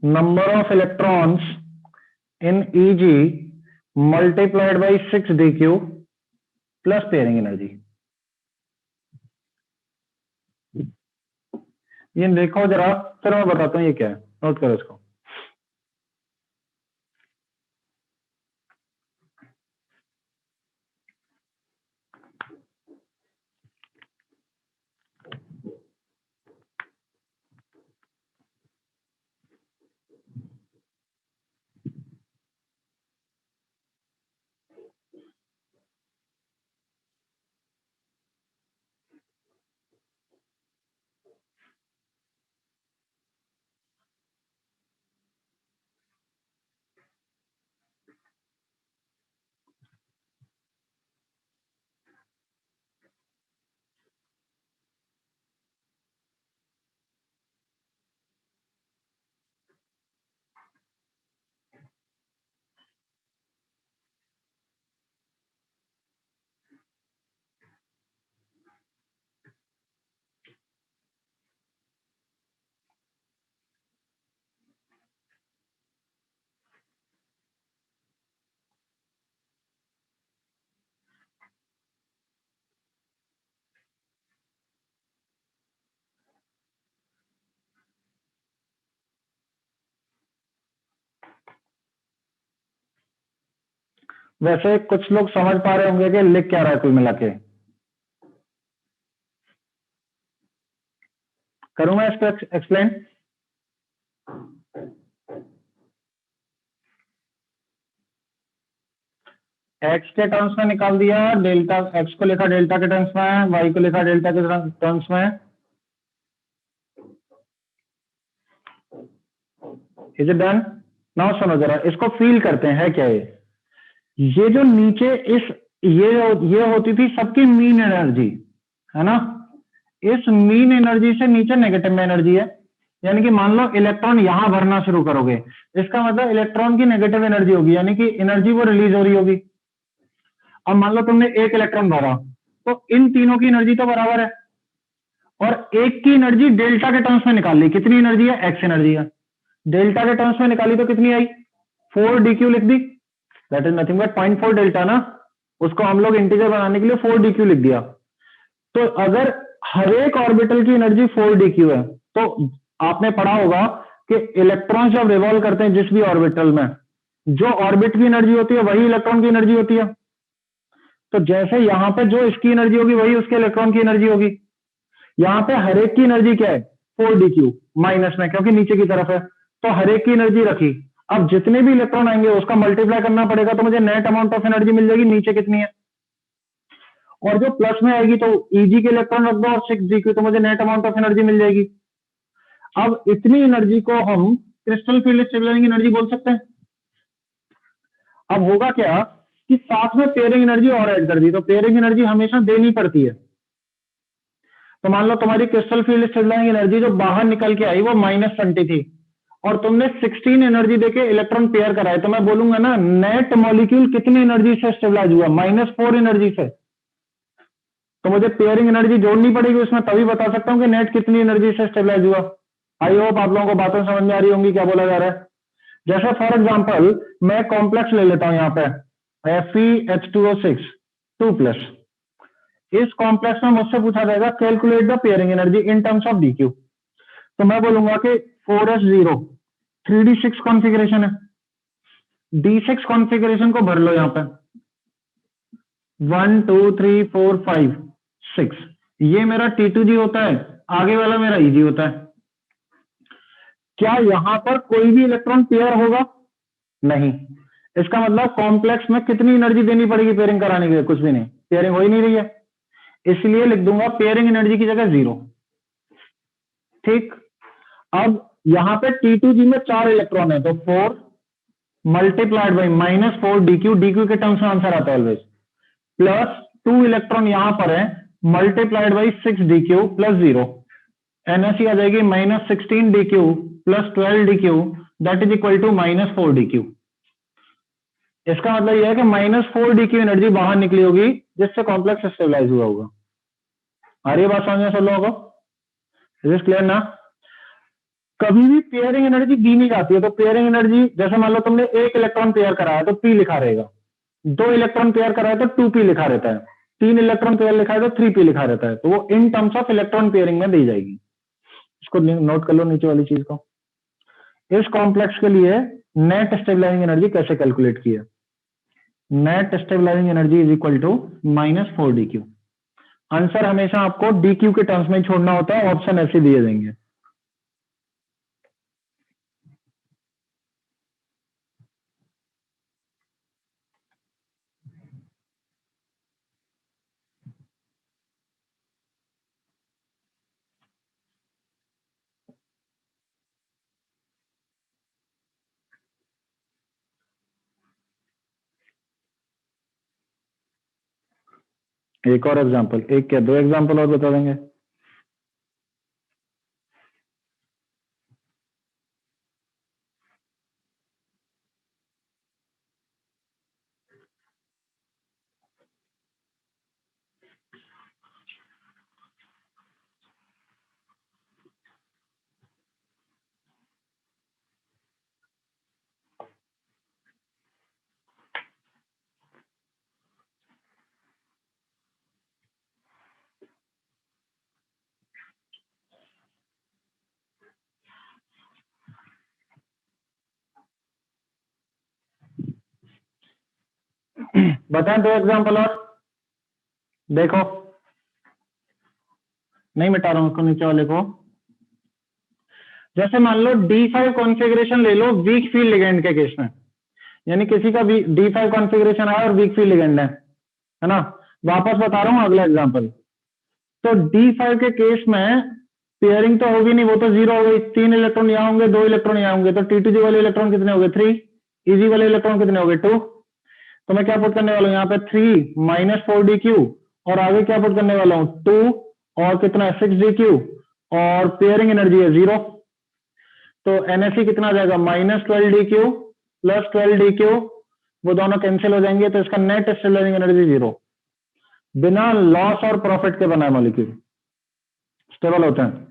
number of electrons in Eg multiplied by 6dq plus pairing energy. ये देखो जरा, फिर मैं बताता हूं ये क्या है, नोट करो इसको। वैसे कुछ लोग समझ पा रहे होंगे कि लिख क्या रहा है कुल मिला के। करूं मैं इसको एक्सप्लेन? एक्स के टर्म्स में निकाल दिया, डेल्टा एक्स को लिखा डेल्टा के टर्म्स में, वाई को लिखा डेल्टा के टर्म्स में। Is it done? नाउ सुनो जरा, इसको फील करते हैं, है क्या ये जो नीचे इस ये होती थी सबकी मीन एनर्जी, है ना? इस मीन एनर्जी से नीचे नेगेटिव में एनर्जी है, यानी कि मान लो इलेक्ट्रॉन यहां भरना शुरू करोगे, इसका मतलब इलेक्ट्रॉन की नेगेटिव एनर्जी होगी, यानी कि एनर्जी वो रिलीज हो रही होगी। अब मान लो तुमने एक इलेक्ट्रॉन भरा, तो इन तीनों की एनर्जी तो बराबर है, और एक की एनर्जी डेल्टा के टर्म्स में निकाल ली, कितनी एनर्जी है? एक्स एनर्जी है। डेल्टा के टर्म्स में निकाली तो कितनी आई? 4dq लिख दी, that is nothing but 0.4 delta ना, उसको हम लोग इंटीजर बनाने के लिए 4dq लिख दिया। तो अगर हर एक ऑर्बिटल की एनर्जी 4dq है, तो आपने पढ़ा होगा कि इलेक्ट्रॉन जब रिवॉल्व करते हैं जिस भी ऑर्बिटल में, जो ऑर्बिट की एनर्जी होती है वही इलेक्ट्रॉन की एनर्जी होती है। तो जैसे यहां पे जो इसकी एनर्जी होगी वही उसके इलेक्ट्रॉन की एनर्जी होगी। यहां पे हर एक की एनर्जी क्या है? 4dq माइनस में, क्योंकि नीचे की तरफ है, तो हर एक की एनर्जी रखी। अब जितने भी इलेक्ट्रॉन आएंगे उसका मल्टीप्लाई करना पड़ेगा, तो मुझे नेट अमाउंट ऑफ एनर्जी मिल जाएगी नीचे कितनी है, और जो प्लस में आएगी तो ईजी के इलेक्ट्रॉन रख दो और 6dq, तो मुझे नेट अमाउंट ऑफ एनर्जी मिल जाएगी। अब इतनी एनर्जी को हम क्रिस्टल फील्ड स्टेबलाइजिंग एनर्जी बोल सकते हैं। अब होगा क्या कि साथ में पेयरिंग एनर्जी और ऐड कर दी, तो पेयरिंग एनर्जी हमेशा देनी पड़ती है। तो मान लो तुम्हारी क्रिस्टल फील्ड स्टेबलाइजिंग एनर्जी जो बाहर निकल के आई वो -20 थी, और तुमने 16 एनर्जी देके इलेक्ट्रॉन पेयर कराए, तो मैं बोलूंगा ना नेट मॉलिक्यूल कितनी एनर्जी से स्टेबलाइज हुआ? -4 एनर्जी से। तो मुझे पेयरिंग एनर्जी जोड़नी पड़ेगी उसमें, तभी बता सकता हूं कि नेट कितनी एनर्जी से स्टेबलाइज हुआ। आई होप आप लोगों को बातें समझ में आ रही होंगी क्या बोला जा रहा है। जैसे फॉर एग्जांपल मैं कॉम्प्लेक्स ले लेता हूं, यहां पे FeH2O6 2+। इस कॉम्प्लेक्स में मुझसे पूछा जाएगा calculate the pairing energy in terms of DQ। तो मैं बोलूंगा कि 4s0 3d6 कॉन्फ़िगरेशन है, D6 कॉन्फ़िगरेशन को भर लो यहां पे, 1 2 3 4 5 6, ये मेरा T2G होता है, आगे वाला मेरा EG होता है। क्या यहां पर कोई भी इलेक्ट्रॉन पेयर होगा? नहीं। इसका मतलब कॉम्प्लेक्स में कितनी एनर्जी देनी पड़ेगी पेयरिंग कराने के लिए? कुछ भी नहीं, पेयरिंग हो ही नहीं रही है, इसलिए लिख दूंगा पेयरिंग एनर्जी की जगह 0। ठीक। अब यहां पे T2G में 4 इलेक्ट्रॉन है, तो 4 मल्टीप्लाइड बाई -4dq, DQ के टर्म्स में आंसर आता है ऑलवेज, प्लस 2 इलेक्ट्रॉन यहां पर है, multiplied by 6dq plus 0, energy आ जाएगी -16dq plus 12dq, that is equal to -4dq। इसका मतलब यह है कि -4dq एनर्जी बाहर निकली होगी जिससे कॉम्प्लेक्स स्टेबलाइज हुआ होगा। आ रही है बात समझ में सब लोगों को? इज दिस क्लियर ना? कभी भी पेयरिंग एनर्जी दी नहीं जाती है, तो पेयरिंग एनर्जी जैसे मान लो तुमने एक इलेक्ट्रॉन पेयर कराया तो P लिखा रहेगा, 2 इलेक्ट्रॉन पेयर कराया तो 2P लिखा रहता है, 3 इलेक्ट्रॉन पेयर लिखा है तो 3P लिखा रहता है, तो वो in terms of electron pairing में दी जाएगी। इसको नोट कर लो नीचे वाली चीज को। इस कॉम्प्लेक्स के लिए नेट स्टेबलाइजिंग एनर्जी कैसे कैलकुलेट की है? Net stabilising energy is equal to -4dq। Answer हमेशा आपको DQ के टर्म्स में छोड़ना होता है, ऑप्शन ऐसे दिए देंगे। एक और एग्जांपल, एक क्या 2 एग्जांपल और बता देंगे। बताएं दो एग्जांपल और देखो, नहीं मिटा रहा हूं उसको नीचे वाले को। जैसे मान लो D5 कॉन्फ़िगरेशन ले लो वीक फील्ड लिगेंड के केस में, यानी किसी का भी D5 कॉन्फ़िगरेशन आया और वीक फील्ड लिगेंड है ना। वापस बता रहा हूं अगला एग्जांपल। तो D5 के केस में पेयरिंग तो होगी नहीं, वो तो जीरो हो गई, 3 इलेक्ट्रॉन यहाँ होंगे, 2 इलेक्ट्रॉन यहाँ होंगे, तो T2G वाले इलेक्ट्रॉन कितने हो गए 3, EG वाले इलेक्ट्रॉन कितने हो गए 2। तो मैं क्या पुट करने वाला हूँ यहाँ पे 3 माइनस 4DQ, और आगे क्या पुट करने वाला हूँ 2 और कितना है 6DQ, और पेयरिंग एनर्जी है 0। तो NSE कितना आ जाएगा -12DQ प्लस 12DQ, वो दोनों कैंसिल हो जाएंगे, तो इसका नेट स्टेलरिंग एनर्जी 0। बिना लॉस और प्रॉफिट के बना है मॉलिक्यूल, स्टेबल होते हैं।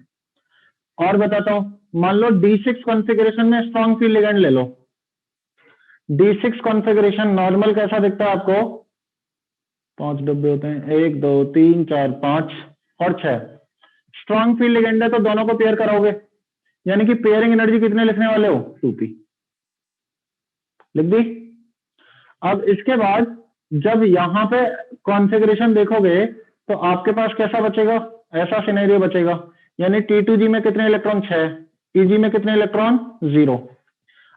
और बताता हूं, मान लो D6 कॉन्फ़िगरेशन में स्ट्रॉन्ग फील्ड लिगेंड ले लो। D6 कॉन्फ़िगरेशन नॉर्मल कैसा दिखता है आपको, 5 डब्बे होते हैं, 1 2 3 4 5 और 6। स्ट्रॉन्ग फील्ड लिगेंड है तो दोनों को पेयर कराओगे, यानी कि पेयरिंग एनर्जी कितने लिखने वाले हो 2p, लिख दी। अब इसके बाद जब यहां पे कॉन्फ़िगरेशन देखोगे तो आपके पास कैसा बचेगा, ऐसा सिनेरियो बचेगा, यानी T2G में कितने इलेक्ट्रॉन 6, EG में कितने इलेक्ट्रॉन 0।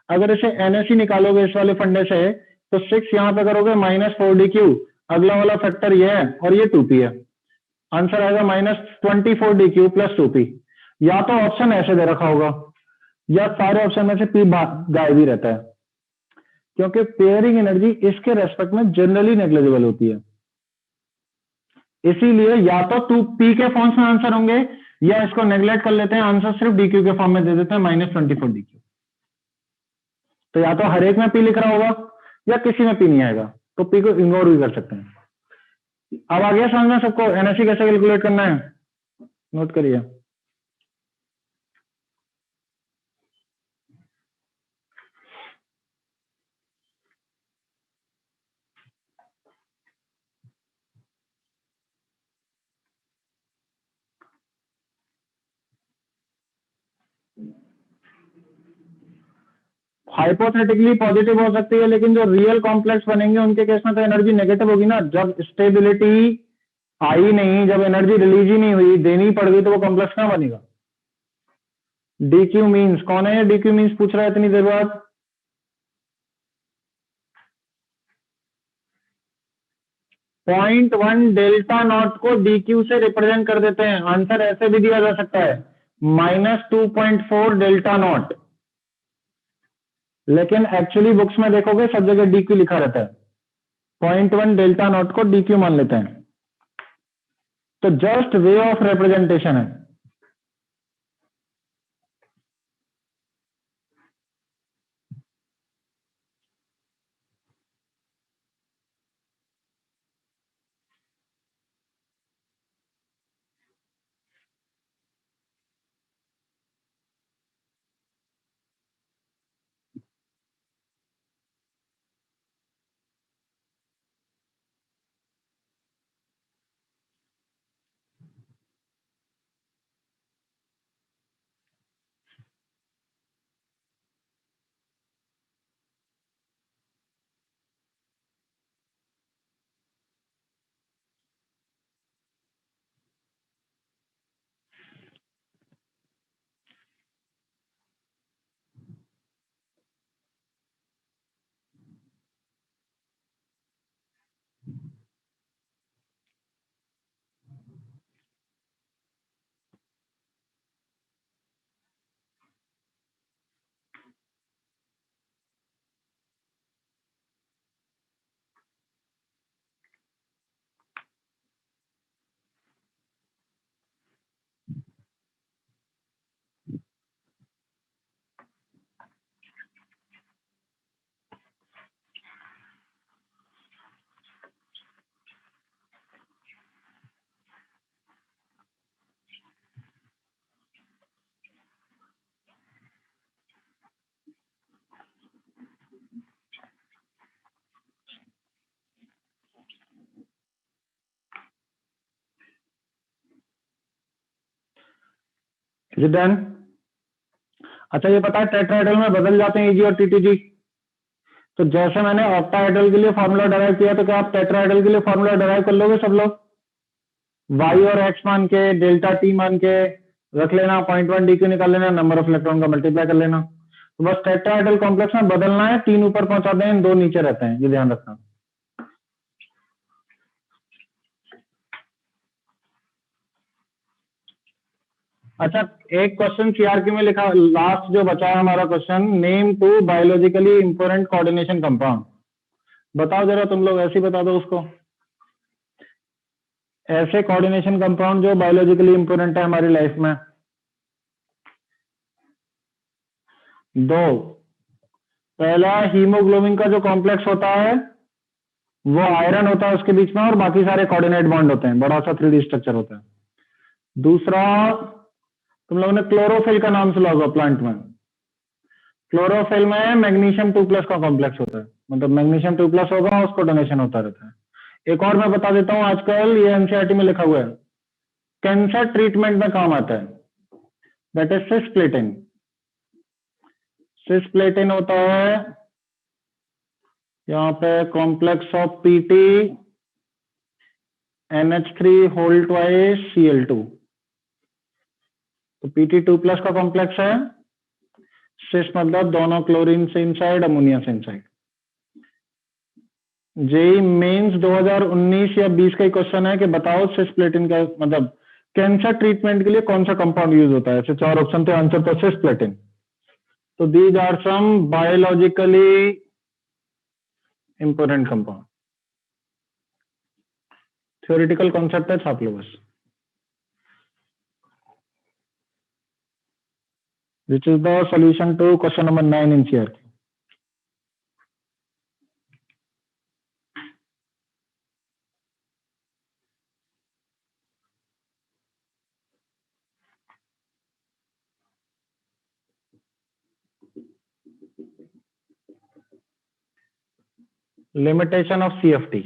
अगर इसे NSE निकालोगे इस वाले फंडे से, तो 6 यहां पे करोगे -4DQ, अगला वाला फैक्टर ये है और ये 2p है, आंसर आएगा -24DQ प्लस 2p। या तो ऑप्शन ऐसे दे रखा होगा, या सारे ऑप्शन में से p गायब ही रहता है, क्योंकि पेयरिंग एनर्जी इसके रेस्पेक्ट में जनरली नेग्लिजिबल होती है। इसीलिए या तो 2p के फॉर्म्स में आंसर होंगे, या इसको नेग्लेक्ट कर लेते हैं, आंसर सिर्फ DQ के फॉर्म में दे देते हैं -24DQ। तो या तो हर एक में p लिख रहा होगा, या किसी में p नहीं आएगा, तो p को इग्नोर भी कर सकते हैं। अब आ गया समझ में सबको NSE कैसे कैलकुलेट करना है, नोट करिए। हाइपोथेटिकली पॉजिटिव हो सकती है, लेकिन जो रियल कॉम्प्लेक्स बनेंगे उनके केस में तो एनर्जी नेगेटिव होगी ना। जब स्टेबिलिटी आई नहीं, जब एनर्जी रिलीज ही नहीं हुई, देनी पड़ गई, तो वो कॉम्प्लेक्स कहां बनेगा। DQ मींस कौन है, DQ मींस पूछ रहा है इतनी देर बाद। .1 डेल्टा नॉट को DQ से रिप्रेजेंट कर देते हैं, आंसर ऐसे भी दिया जा सकता है -2.4 डेल्टा नॉट, लेकिन एक्चुअली बुक्स में देखोगे सब जगह DQ लिखा रहता है। 0.1 डेल्टा नॉट को DQ मान लेते हैं, तो जस्ट वे ऑफ रिप्रेजेंटेशन है। डन। अच्छा ये पता है टेट्राहेड्रल में बदल जाते हैं EG और T2G, तो जैसे मैंने ऑक्टाहेड्रल के लिए फॉर्मूला डिराइव किया, तो क्या आप टेट्राहेड्रल के लिए फॉर्मूला डिराइव कर लोगे सब लोग? y और x मान के, डेल्टा t मान के रख लेना, 0.1 dq निकाल लेना, नंबर ऑफ इलेक्ट्रॉन का मल्टीप्लाई कर लेना। तो बस टेट्राहेड्रल कॉम्प्लेक्स में बदलना है, 3 ऊपर पहुंचाते हैं, 2 नीचे रहते हैं, ये ध्यान रखना। अच्छा, एक क्वेश्चन सीआरक्यू में लिखा, लास्ट जो बचा है हमारा question, name 2 biologically important coordination compound. बताओ जरा तुम लोग, ऐसे ही बता दो उसको, ऐसे कोऑर्डिनेशन कंपाउंड जो बायोलॉजिकली इंपोर्टेंट है हमारी लाइफ में। दो, पहला हीमोग्लोबिन का जो कॉम्प्लेक्स होता है वो आयरन होता है उसके बीच में, और बाकी सारे कोऑर्डिनेट बॉन्ड होते हैं, बड़ा सा 3D स्ट्रक्चर होता है। दूसरा, तुम लोगों ने क्लोरोफिल का नाम सुना होगा प्लांट में। क्लोरोफिल में मैग्नीशियम 2+ का कॉम्प्लेक्स होता है, मतलब मैग्नीशियम 2+ होगा, उसको डोनेशन होता रहता है। एक और मैं बता देता हूं, आजकल ये एनसीईआरटी में लिखा हुआ है, कैंसर ट्रीटमेंट में काम आता है, दैट इज सिस्प्लेटिन। सिस्प्लेटिन होता है यहाँ पे complex of PT NH3 whole twice Cl2। तो Pt2+ का कॉम्प्लेक्स है, सिस मतलब दोनों क्लोरीन से इनसाइड, अमोनिया से इनसाइड। जेई मेंस 2019 या 20 का ही क्वेश्चन है कि बताओ सिस्प्लेटिन का मतलब कैंसर ट्रीटमेंट के लिए कौन सा कंपाउंड यूज होता है। ऐसे 4 ऑप्शन थे, आंसर था सिस्प्लेटिन। तो these are some biologically important compound. Theoretical concept है, छाप लो बस। Which is the solution to question number 9 in CRQ. Limitation of CFT.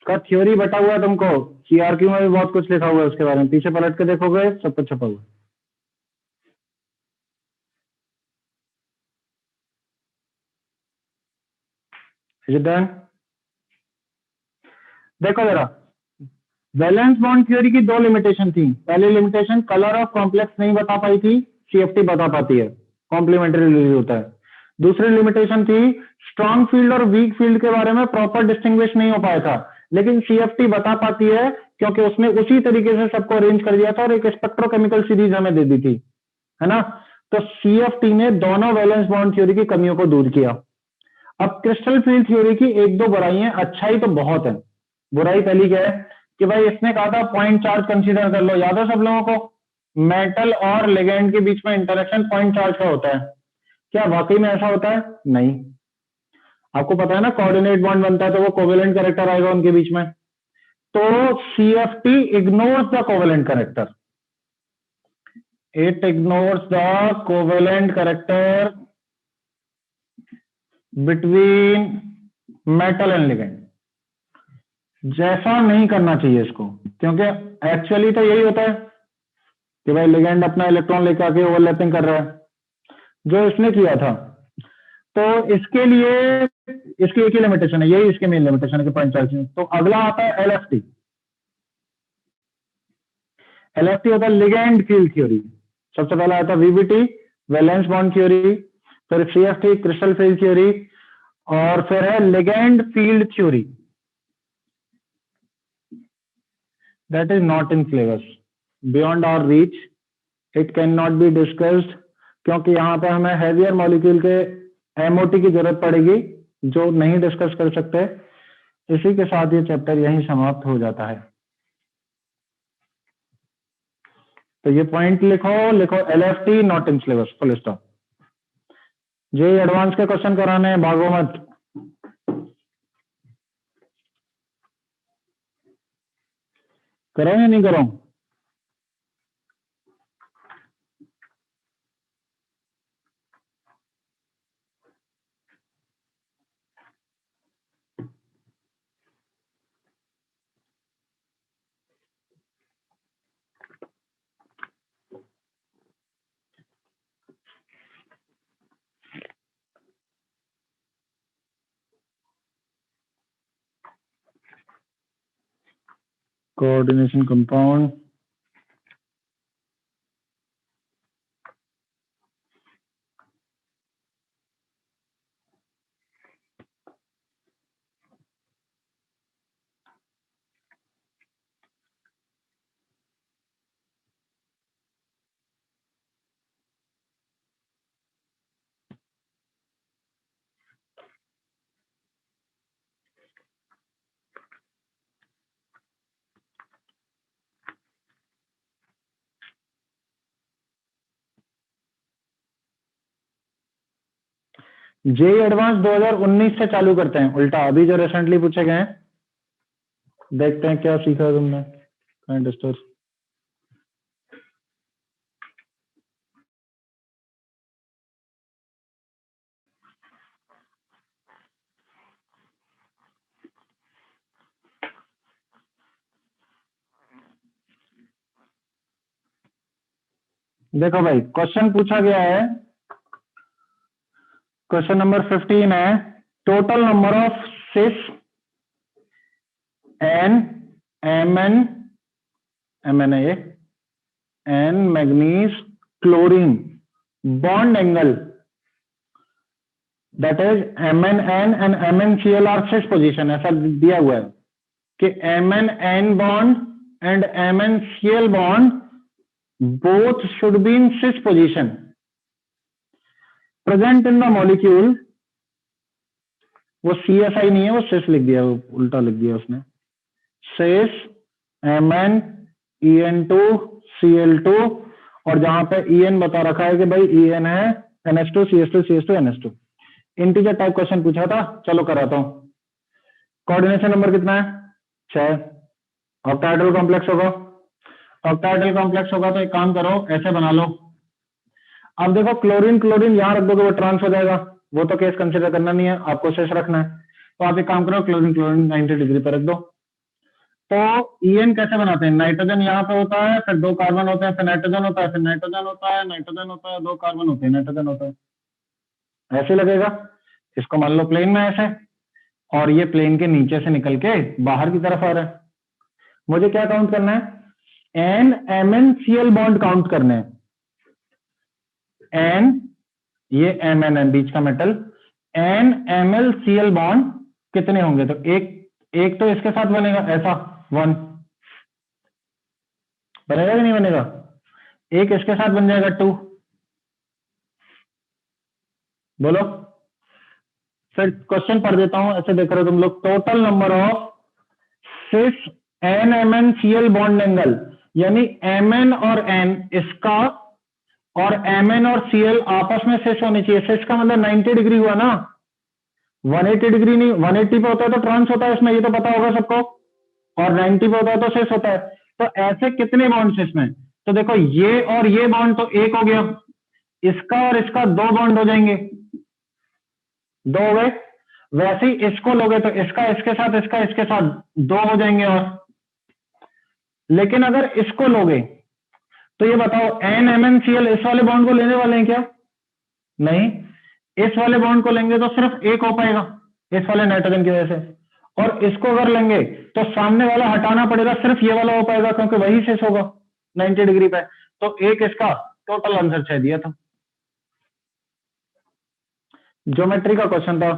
का थ्योरी बता हुआ है तुमको, सीआरक्यू में भी बहुत कुछ लिखा हुआ है उसके बारे में, पीछे पलट के देखोगे सब कुछ छपा हुआ है। Is it done? देखो जरा, वैलेंस बॉन्ड थ्योरी की 2 लिमिटेशन थी। पहली लिमिटेशन, कलर ऑफ कॉम्प्लेक्स नहीं बता पाई थी, सीएफटी बता पाती है, कॉम्प्लीमेंट्री रिलीज होता है। दूसरी लिमिटेशन थी, स्ट्रॉन्ग फील्ड और वीक फील्ड के बारे में प्रॉपर डिस्टिंग्विश नहीं हो पाया था, लेकिन सीएफटी बता पाती है क्योंकि उसने उसी तरीके से सबको अरेंज कर दिया था और एक स्पेक्ट्रोकेमिकल सीरीज हमें दे दी थी, है ना। तो सीएफटी ने दोनों वैलेंस बॉन्ड थ्योरी की कमियों को दूर किया। अब क्रिस्टल फील्ड थ्योरी की 1-2 बुराइयां, अच्छाई तो बहुत है। बुराई पहली क्या है कि भाई इसने कहा था पॉइंट चार्ज कंसीडर कर लो, याद है सब लोगों को, मेटल और लिगेंड के बीच में इंटरेक्शन पॉइंट चार्ज का होता है। क्या वाकई में ऐसा होता है? नहीं। आपको पता है ना, कोऑर्डिनेट बॉन्ड बनता है तो वो कोवेलेंट कैरेक्टर आएगा उनके बीच में। तो CFT ignores the covalent character, it ignores the covalent character between metal and ligand. जैसा नहीं करना चाहिए इसको, क्योंकि एक्चुअली तो यही होता है कि भाई लिगेंड अपना इलेक्ट्रॉन लेकर आके ओवरलैपिंग कर रहा है, जो इसने किया था। तो इसके लिए इसकी एक ही लिमिटेशन है, यही इसके मेन लिमिटेशन है कि पॉइंट चार्ज। तो अगला आता है एलएफटी। एलएफटी होता है लिगेंड फील्ड थ्योरी। सबसे पहला आता है वीबीटी, वैलेंस बॉन्ड थ्योरी, फिर सीएफटी क्रिस्टल फील्ड थ्योरी, और फिर है ligand field theory. That is not in syllabus, beyond our reach, it cannot be discussed, क्योंकि यहाँ पे हमें हेवियर मॉलिक्यूल के एमओटी की जरूरत पड़ेगी जो नहीं डिस्कस कर सकते। इसी के साथ ये चैप्टर यहीं समाप्त हो जाता है। तो ये पॉइंट लिखो, लिखो LFT not in syllabus, full stop. J advance के क्वेश्चन कराने हैं, भागो मत। करो या नहीं करो? कोऑर्डिनेशन कंपाउंड, जे एडवांस 2019 से चालू करते हैं उल्टा। अभी जो रिसेंटली पूछे गए हैं, देखते हैं क्या सीखा तुमने करंट स्टोर। देखो भाई, क्वेश्चन पूछा गया है, क्वेश्चन नंबर 15 है, total number of cis N M N है ये, N manganese chlorine bond angle, that is MnN and MnCl are cis position. ऐसा दिया हुआ है कि MnN bond and MnCl bond both should be in cis position present in the molecule। वो CSI नहीं है, वो cis लिख दिया, वो उल्टा लिख दिया उसने। cis MnEn2Cl2, और जहां पे En बता रखा है कि भाई En है NH2 CH2 CH2 NH2। Integer type question पूछा था, चलो कराता हूं। कोऑर्डिनेशन नंबर कितना है? 6। ऑक्टाहेड्रल कॉम्प्लेक्स होगा, ऑक्टाहेड्रल कॉम्प्लेक्स होगा तो एक काम करो, ऐसे बना लो। अब देखो, क्लोरीन क्लोरीन यहां रख दोगे वो ट्रांस हो जाएगा, वो तो केस कंसिडर करना नहीं है, आपको शेष रखना है। तो आप एक काम करो, क्लोरीन क्लोरीन 90 डिग्री पर रख दो। तो EN कैसे बनाते हैं? नाइट्रोजन यहाँ पे होता है, फिर 2 कार्बन होते हैं, फिर नाइट्रोजन होता है, फिर नाइट्रोजन होता है, नाइट्रोजन होता है, 2 कार्बन होते हैं, नाइट्रोजन होता है। ऐसे लगेगा। इसको मान लो प्लेन में ऐसे, और ये प्लेन के नीचे से निकल के बाहर की तरफ आ रहा है। मुझे क्या काउंट करना है? NMnCl बॉन्ड काउंट करने हैं। N, ये MnN बीच का मेटल, NMlCl बॉन्ड कितने होंगे? तो एक तो इसके साथ बनेगा, ऐसा 1 बनेगा कि नहीं बनेगा? एक इसके साथ बन जाएगा 2, बोलो। फिर क्वेश्चन पढ़ देता हूं, ऐसे देख रहे हो तुम लोग। Total number of cis NMnCl bond angle, यानी Mn और N इसका, और Mn और Cl आपस में सिस होनी चाहिए। सिस का मतलब 90 डिग्री हुआ ना, 180 डिग्री नहीं। 180 पे होता है तो ट्रांस होता है इसमें, ये तो पता होगा सबको, और 90 पे होता है तो सिस होता है। तो ऐसे कितने बॉन्ड इसमें? तो देखो, ये और ये बॉन्ड तो एक हो गया, इसका और इसका 2 बॉन्ड हो जाएंगे, 2 हो गए। वैसे ही इसको लोगे तो इसका इसके साथ, इसका इसके साथ 2 हो जाएंगे। और लेकिन अगर इसको लोगे तो ये बताओ, NMnCl इस वाले बॉन्ड को लेने वाले हैं क्या? नहीं, इस वाले बॉन्ड को लेंगे तो सिर्फ एक हो पाएगा इस वाले नाइट्रोजन की वजह से, और इसको अगर लेंगे तो सामने वाला हटाना पड़ेगा, सिर्फ ये वाला हो पाएगा क्योंकि वही शेष होगा 90 डिग्री पे। तो एक इसका, टोटल आंसर 6 दिया था। ज्योमेट्री का क्वेश्चन था,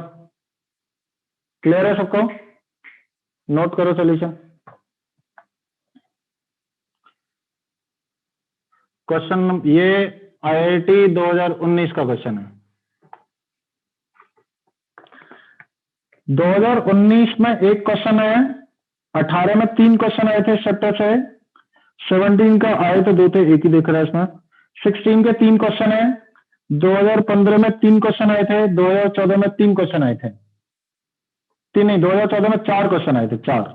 क्लियर है सबको? नोट करो सॉल्यूशन। क्वेश्चन ये IIT 2019 का क्वेश्चन है। 2019 में एक क्वेश्चन है, 18 में 3 क्वेश्चन आए थे चैप्टर से, 17 का आए तो 2 थे, एक ही देख रहा है इसमें। 16 के 3 क्वेश्चन है, 2015 में 3 क्वेश्चन आए थे, 2014 में 3 क्वेश्चन आए थे, 3 नहीं, 2014 में 4 क्वेश्चन आए थे, 4।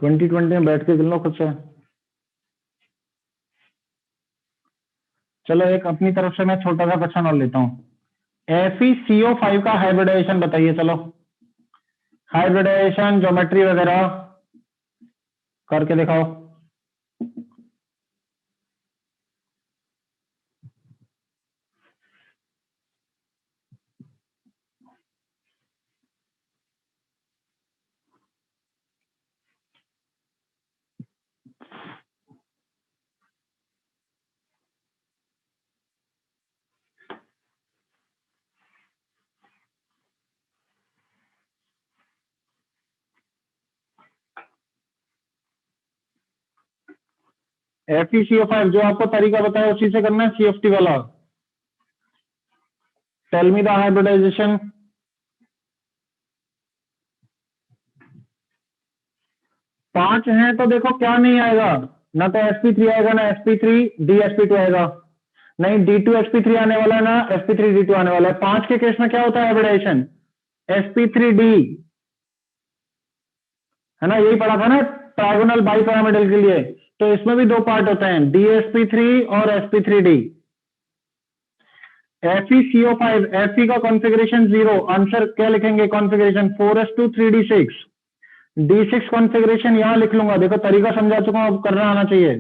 ट्वेंटी में बैठ के गिन लो खुद से। चलो एक अपनी तरफ से मैं छोटा सा क्वेश्चन और लेता हूं। FeCO5 का हाइब्रिडाइजेशन बताइए। चलो हाइब्रिडाइजेशन ज्योमेट्री वगैरह करके दिखाओ। FeCO5 जो आपको तरीका बताया उसी से करना है, CFT वाला। Tell me the hybridisation. 5 है तो देखो क्या नहीं आएगा, ना तो sp3 आएगा, ना sp3 dsp2 आएगा, नहीं d2sp3 आने वाला है, ना sp3d2 आने वाला है। 5 के केस में क्या होता है हाइब्रिडाइजेशन? sp3d, है ना, यही पढ़ा था ना ट्राइगोनल बाइपिरामिडल के लिए। तो इसमें भी 2 पार्ट होते हैं, dsp3 और sp3d। FeCO5 Fe का कॉन्फ़िगरेशन 0, आंसर क्या लिखेंगे? Configuration 4s2 3d6। D6 configuration यहां लिख लूंगा, देखो तरीका समझा चुका हूं, अब करना आना चाहिए।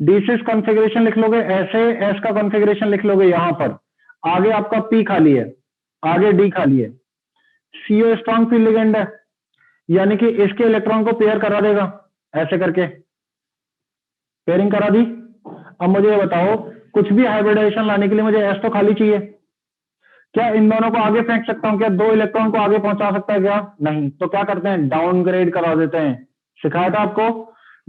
D6 कॉन्फ़िगरेशन लिख लोगे ऐसे, S का कॉन्फ़िगरेशन लिख लोगे यहां पर, आगे आपका P खाली है, आगे D खाली है। CO स्ट्रॉन्ग फील्ड लिगेंड है, यानी कि इसके इलेक्ट्रॉन को पेयर करा देगा, ऐसे करके पेयरिंग करा दी। अब मुझे ये बताओ, कुछ भी हाइब्रिडाइजेशन लाने के लिए मुझे S तो खाली चाहिए। क्या इन दोनों को आगे फेंक सकता हूं? क्या 2 इलेक्ट्रॉन को आगे पहुंचा सकता है क्या? नहीं। तो क्या करते हैं? डाउनग्रेड करा देते हैं। सिखाया था आपको,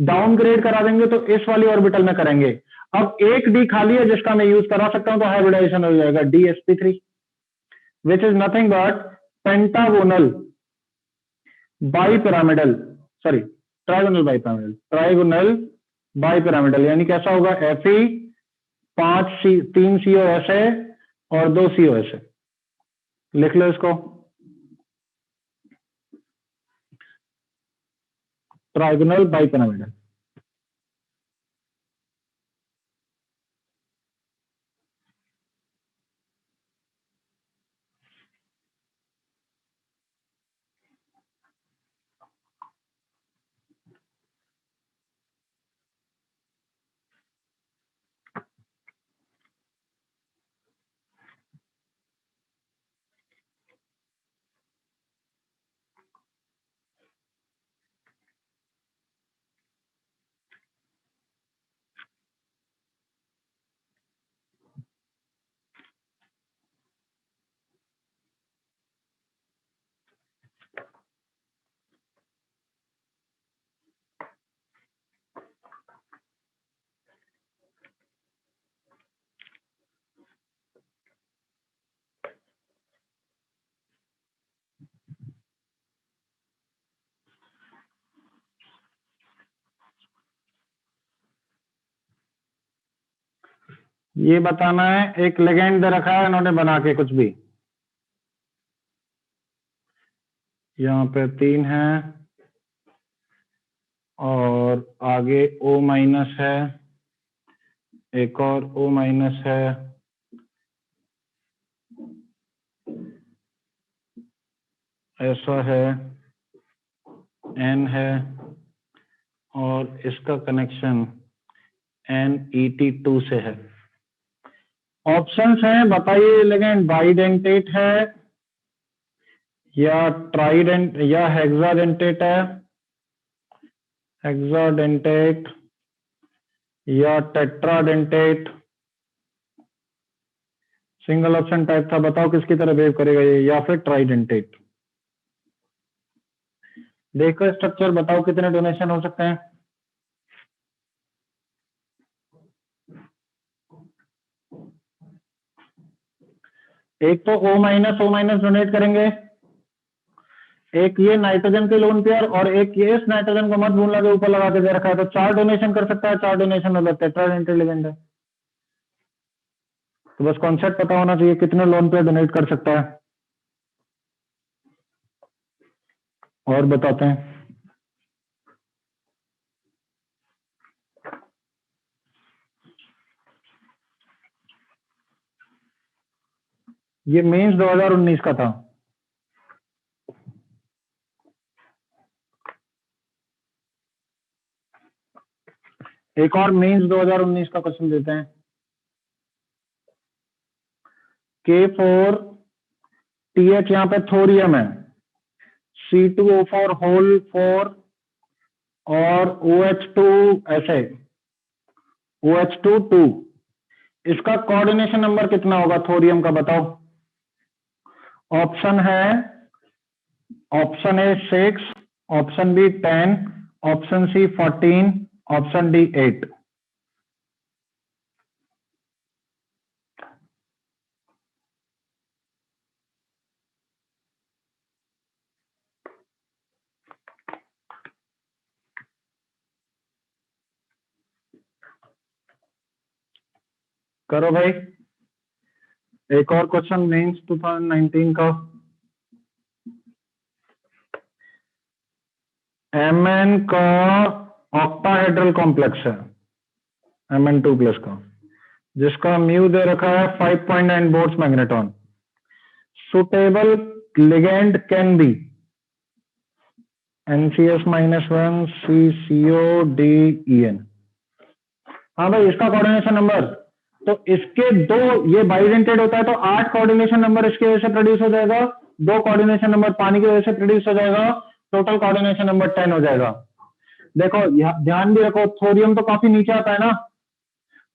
डाउनग्रेड करा देंगे तो इस वाली ऑर्बिटल में करेंगे। अब एक डी खाली है जिसका मैं यूज करा सकता हूं, तो हाइब्रिडाइजेशन हो जाएगा dsp3, which is nothing but pentagonal bipyramidal, sorry trigonal bipyramidal, trigonal bipyramidal, यानी कैसा होगा? Fe 3 COS है और 2 COS है। लिख लो इसको, ट्राइगोनल बाइपिरामिडल। ये बताना है, एक लेगेंड दे रखा है इन्होंने बना के कुछ भी, यहाँ पे 3 है और आगे O माइनस है, एक और O माइनस है, ऐसा है, N है और इसका कनेक्शन NET2 से है। ऑप्शंस हैं, बताइए लेगेंड बाइडेंटेट है या ट्राइडेंट या हेक्साडेंटेट है, हेक्साडेंटेट या टेट्राडेंटेट। सिंगल ऑप्शन टाइप था, बताओ किसकी तरह बिहेव करेगा ये, या फिर ट्राइडेंटेट। देखो स्ट्रक्चर, बताओ कितने डोनेशन हो सकते हैं। एक तो O माइनस डोनेट करेंगे, एक ये नाइट्रोजन के लोन पेयर और एक ये इस नाइट्रोजन को मत भूलना के ऊपर लगा के दे रखा है, तो 4 डोनेशन कर सकता है, 4 डोनेशन मतलब टेट्राडेंटेड लिगेंड है। तो बस कॉन्सेप्ट पता होना चाहिए कितने लोन पेयर डोनेट कर सकता है। और बताते हैं, ये मेंस 2019 का था। एक और मेंस 2019 का क्वेश्चन देते हैं। K4 TH यहाँ पे थोरियम है, C2O4 होल 4 और OH2 ऐसे OH2 2, इसका कोऑर्डिनेशन नंबर कितना होगा थोरियम का, बताओ। ऑप्शन है, option A 6, option B 10, option C 14, option D 8। करो भाई, एक और क्वेश्चन मेंस 2019 का। Mn का ऑक्टाहेड्रल कॉम्प्लेक्स है, Mn2+ का, जिसका म्यू दे रखा है 5.9 bourse magneton. Suitable ligand can be NCS-1 CCODEN। हाँ भाई, इसका कोऑर्डिनेशन नंबर, तो इसके दो, ये बाइडेंटेड होता है तो 8 कोऑर्डिनेशन नंबर इसकी वजह से प्रोड्यूस हो जाएगा, 2 कोऑर्डिनेशन नंबर पानी की वजह से प्रोड्यूस हो जाएगा, टोटल कोऑर्डिनेशन नंबर 10 हो जाएगा। देखो ध्यान भी रखो, थोरियम तो काफी नीचे आता है ना,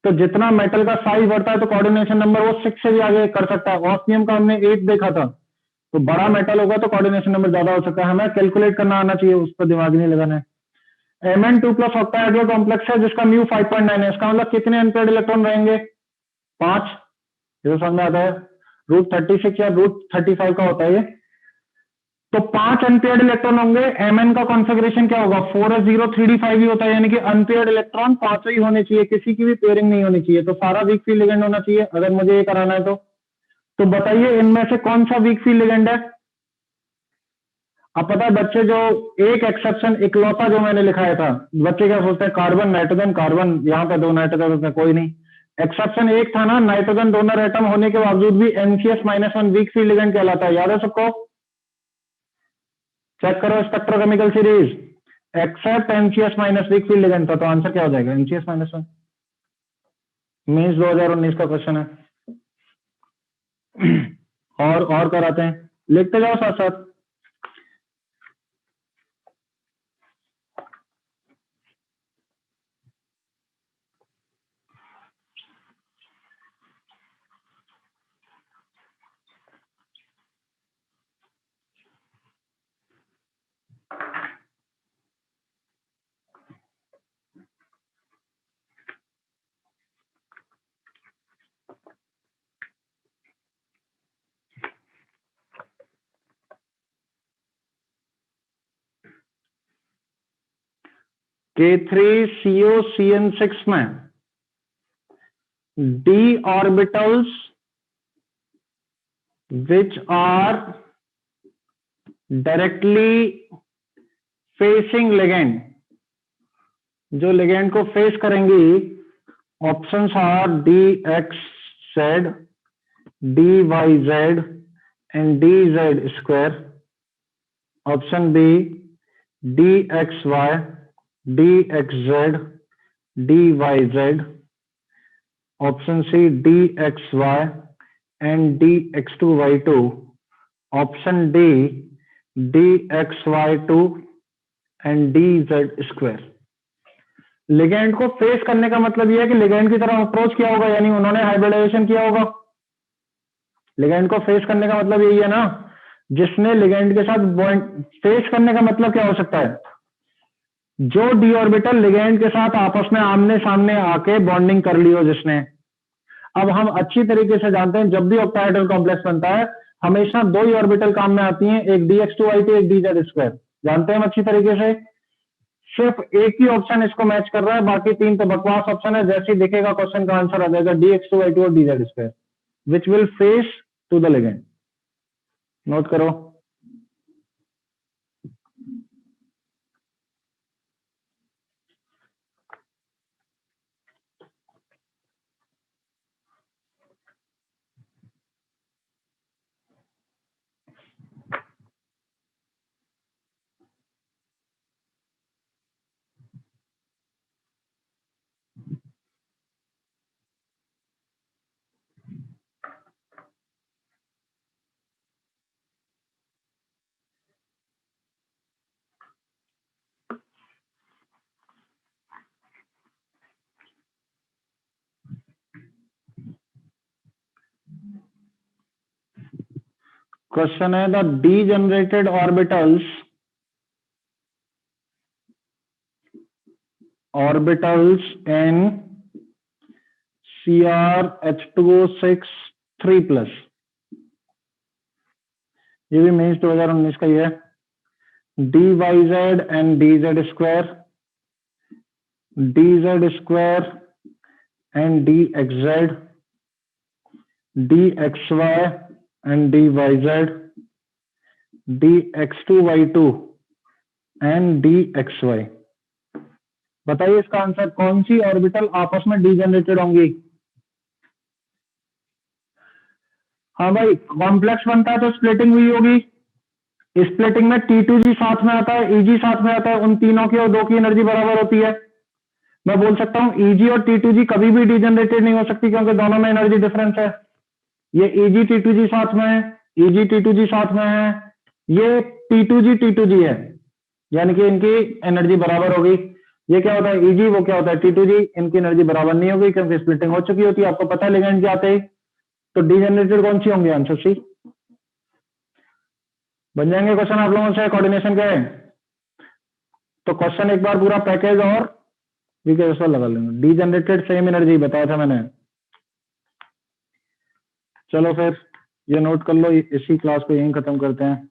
तो जितना मेटल का साइज बढ़ता है तो कोऑर्डिनेशन नंबर वो 6 से भी आगे कर सकता है। ऑस्मियम का हमने 8 देखा था, तो बड़ा मेटल होगा तो कोऑर्डिनेशन नंबर ज्यादा हो सकता है। हमें कैलकुलेट करना आना चाहिए, उस पर दिमाग नहीं लगाना है। Mn2+ ऑक्टाहेड्रल कॉम्प्लेक्स है जिसका म्यू 5.9 है, इसका मतलब कितने अनपेयर्ड इलेक्ट्रॉन रहेंगे, 5। ये समझ में आता है, √36 या √35 का होता है ये, तो 5 अनपेयर्ड इलेक्ट्रॉन होंगे। Mn का कॉन्फ़िगरेशन क्या होगा, 4s0 3d5 ही होता है, यानी कि अनपेयर्ड इलेक्ट्रॉन 5 ही होने चाहिए, किसी की भी पेयरिंग नहीं होनी चाहिए, तो सारा वीक फील्ड लिगेंड होना चाहिए अगर मुझे ये कराना है तो बताइए इनमें से कौन सा वीक फील्ड लिगेंड है। अब पता है बच्चे, जो एक एक्सेप्शन इकलौता जो मैंने लिखाया था, बच्चे क्या सोचते हैं, कार्बन नाइट्रोजन कार्बन, यहाँ पे 2 नाइट्रोजन, उसमें कोई नहीं। एक्सेप्शन एक था ना, नाइट्रोजन डोनर एटम होने के बावजूद भी NCS-1 वीक फील्ड लिगेंड कहलाता है, याद है सबको। चेक करो spectrochemical series, except NCS- weak field ligand था, तो आंसर क्या हो जाएगा, NCS-1। मीन्स 2019 का क्वेश्चन है। और कराते हैं, लिखते जाओ साथ साथ। K3COCN6 में d orbitals which are directly facing ligand, जो लिगेंड को फेस करेंगी, options are DXZ, DYZ and DZ²। Option B DXY, DXZ, DYZ। Option C DXY and DX2Y2। Option D DXY2 and DZ²। Ligand को face करने का मतलब यह है कि लिगेंड की तरफ अप्रोच किया होगा, यानी उन्होंने हाइब्रिडाइजेशन किया होगा। लिगेंड को फेस करने का मतलब यही है ना, जिसने लिगेंड के साथ बॉन्ड, फेस करने का मतलब क्या हो सकता है, जो डी ऑर्बिटल लिगेंड के साथ आपस में आमने सामने आके बॉन्डिंग कर ली हो जिसने। अब हम अच्छी तरीके से जानते हैं, जब भी ऑक्टाहेड्रल कॉम्प्लेक्स बनता है, हमेशा दो ही ऑर्बिटल काम में आती हैं, एक dx2y2 एक dz2। जानते हैं हम अच्छी तरीके से। सिर्फ एक ही ऑप्शन इसको मैच कर रहा है, बाकी तीन तो बकवास ऑप्शन है। जैसे ही दिखेगा क्वेश्चन का आंसर आ जाएगा dx2y2 और dz2 which will face to the ligand. Note करो। क्वेश्चन है the degenerated orbitals in CrH2O6 3+। ये भी मेंस 2019 का ही है। dyz and dz square, dz square and dxz, dxy and dyz, dx2y2 and dxy। बताइए इसका आंसर, कौन सी ऑर्बिटल आपस में डीजेनरेटेड होंगी? हाँ भाई, कॉम्प्लेक्स बनता है तो स्प्लिटिंग हुई होगी। स्प्लिटिंग में T2G साथ में आता है, Eg साथ में आता है, उन तीनों की और दो की एनर्जी बराबर होती है। मैं बोल सकता हूं Eg और T2G कभी भी डीजेनरेटेड नहीं हो सकती, क्योंकि दोनों में एनर्जी डिफरेंस है। ये Eg T2G साथ में है, Eg T2G साथ में है, ये T2G T2G है, यानी कि इनकी एनर्जी बराबर होगी। ये क्या होता है Eg, वो क्या होता है T2G, इनकी एनर्जी बराबर नहीं होगी क्योंकि स्प्लिटिंग हो चुकी होती है। आपको पता है लिगेंड के आते ही। तो डीजेनरेटेड कौन सी होंगी? Answer C. बन जाएंगे क्वेश्चन आप लोगों से कोऑर्डिनेशन के। तो क्वेश्चन एक बार पूरा पैकेज और वीके लगा लेंगे। डीजेनरेटेड सेम एनर्जी बताया था मैंने। चलो फिर ये नोट कर लो, इसी क्लास को यहीं खत्म करते हैं।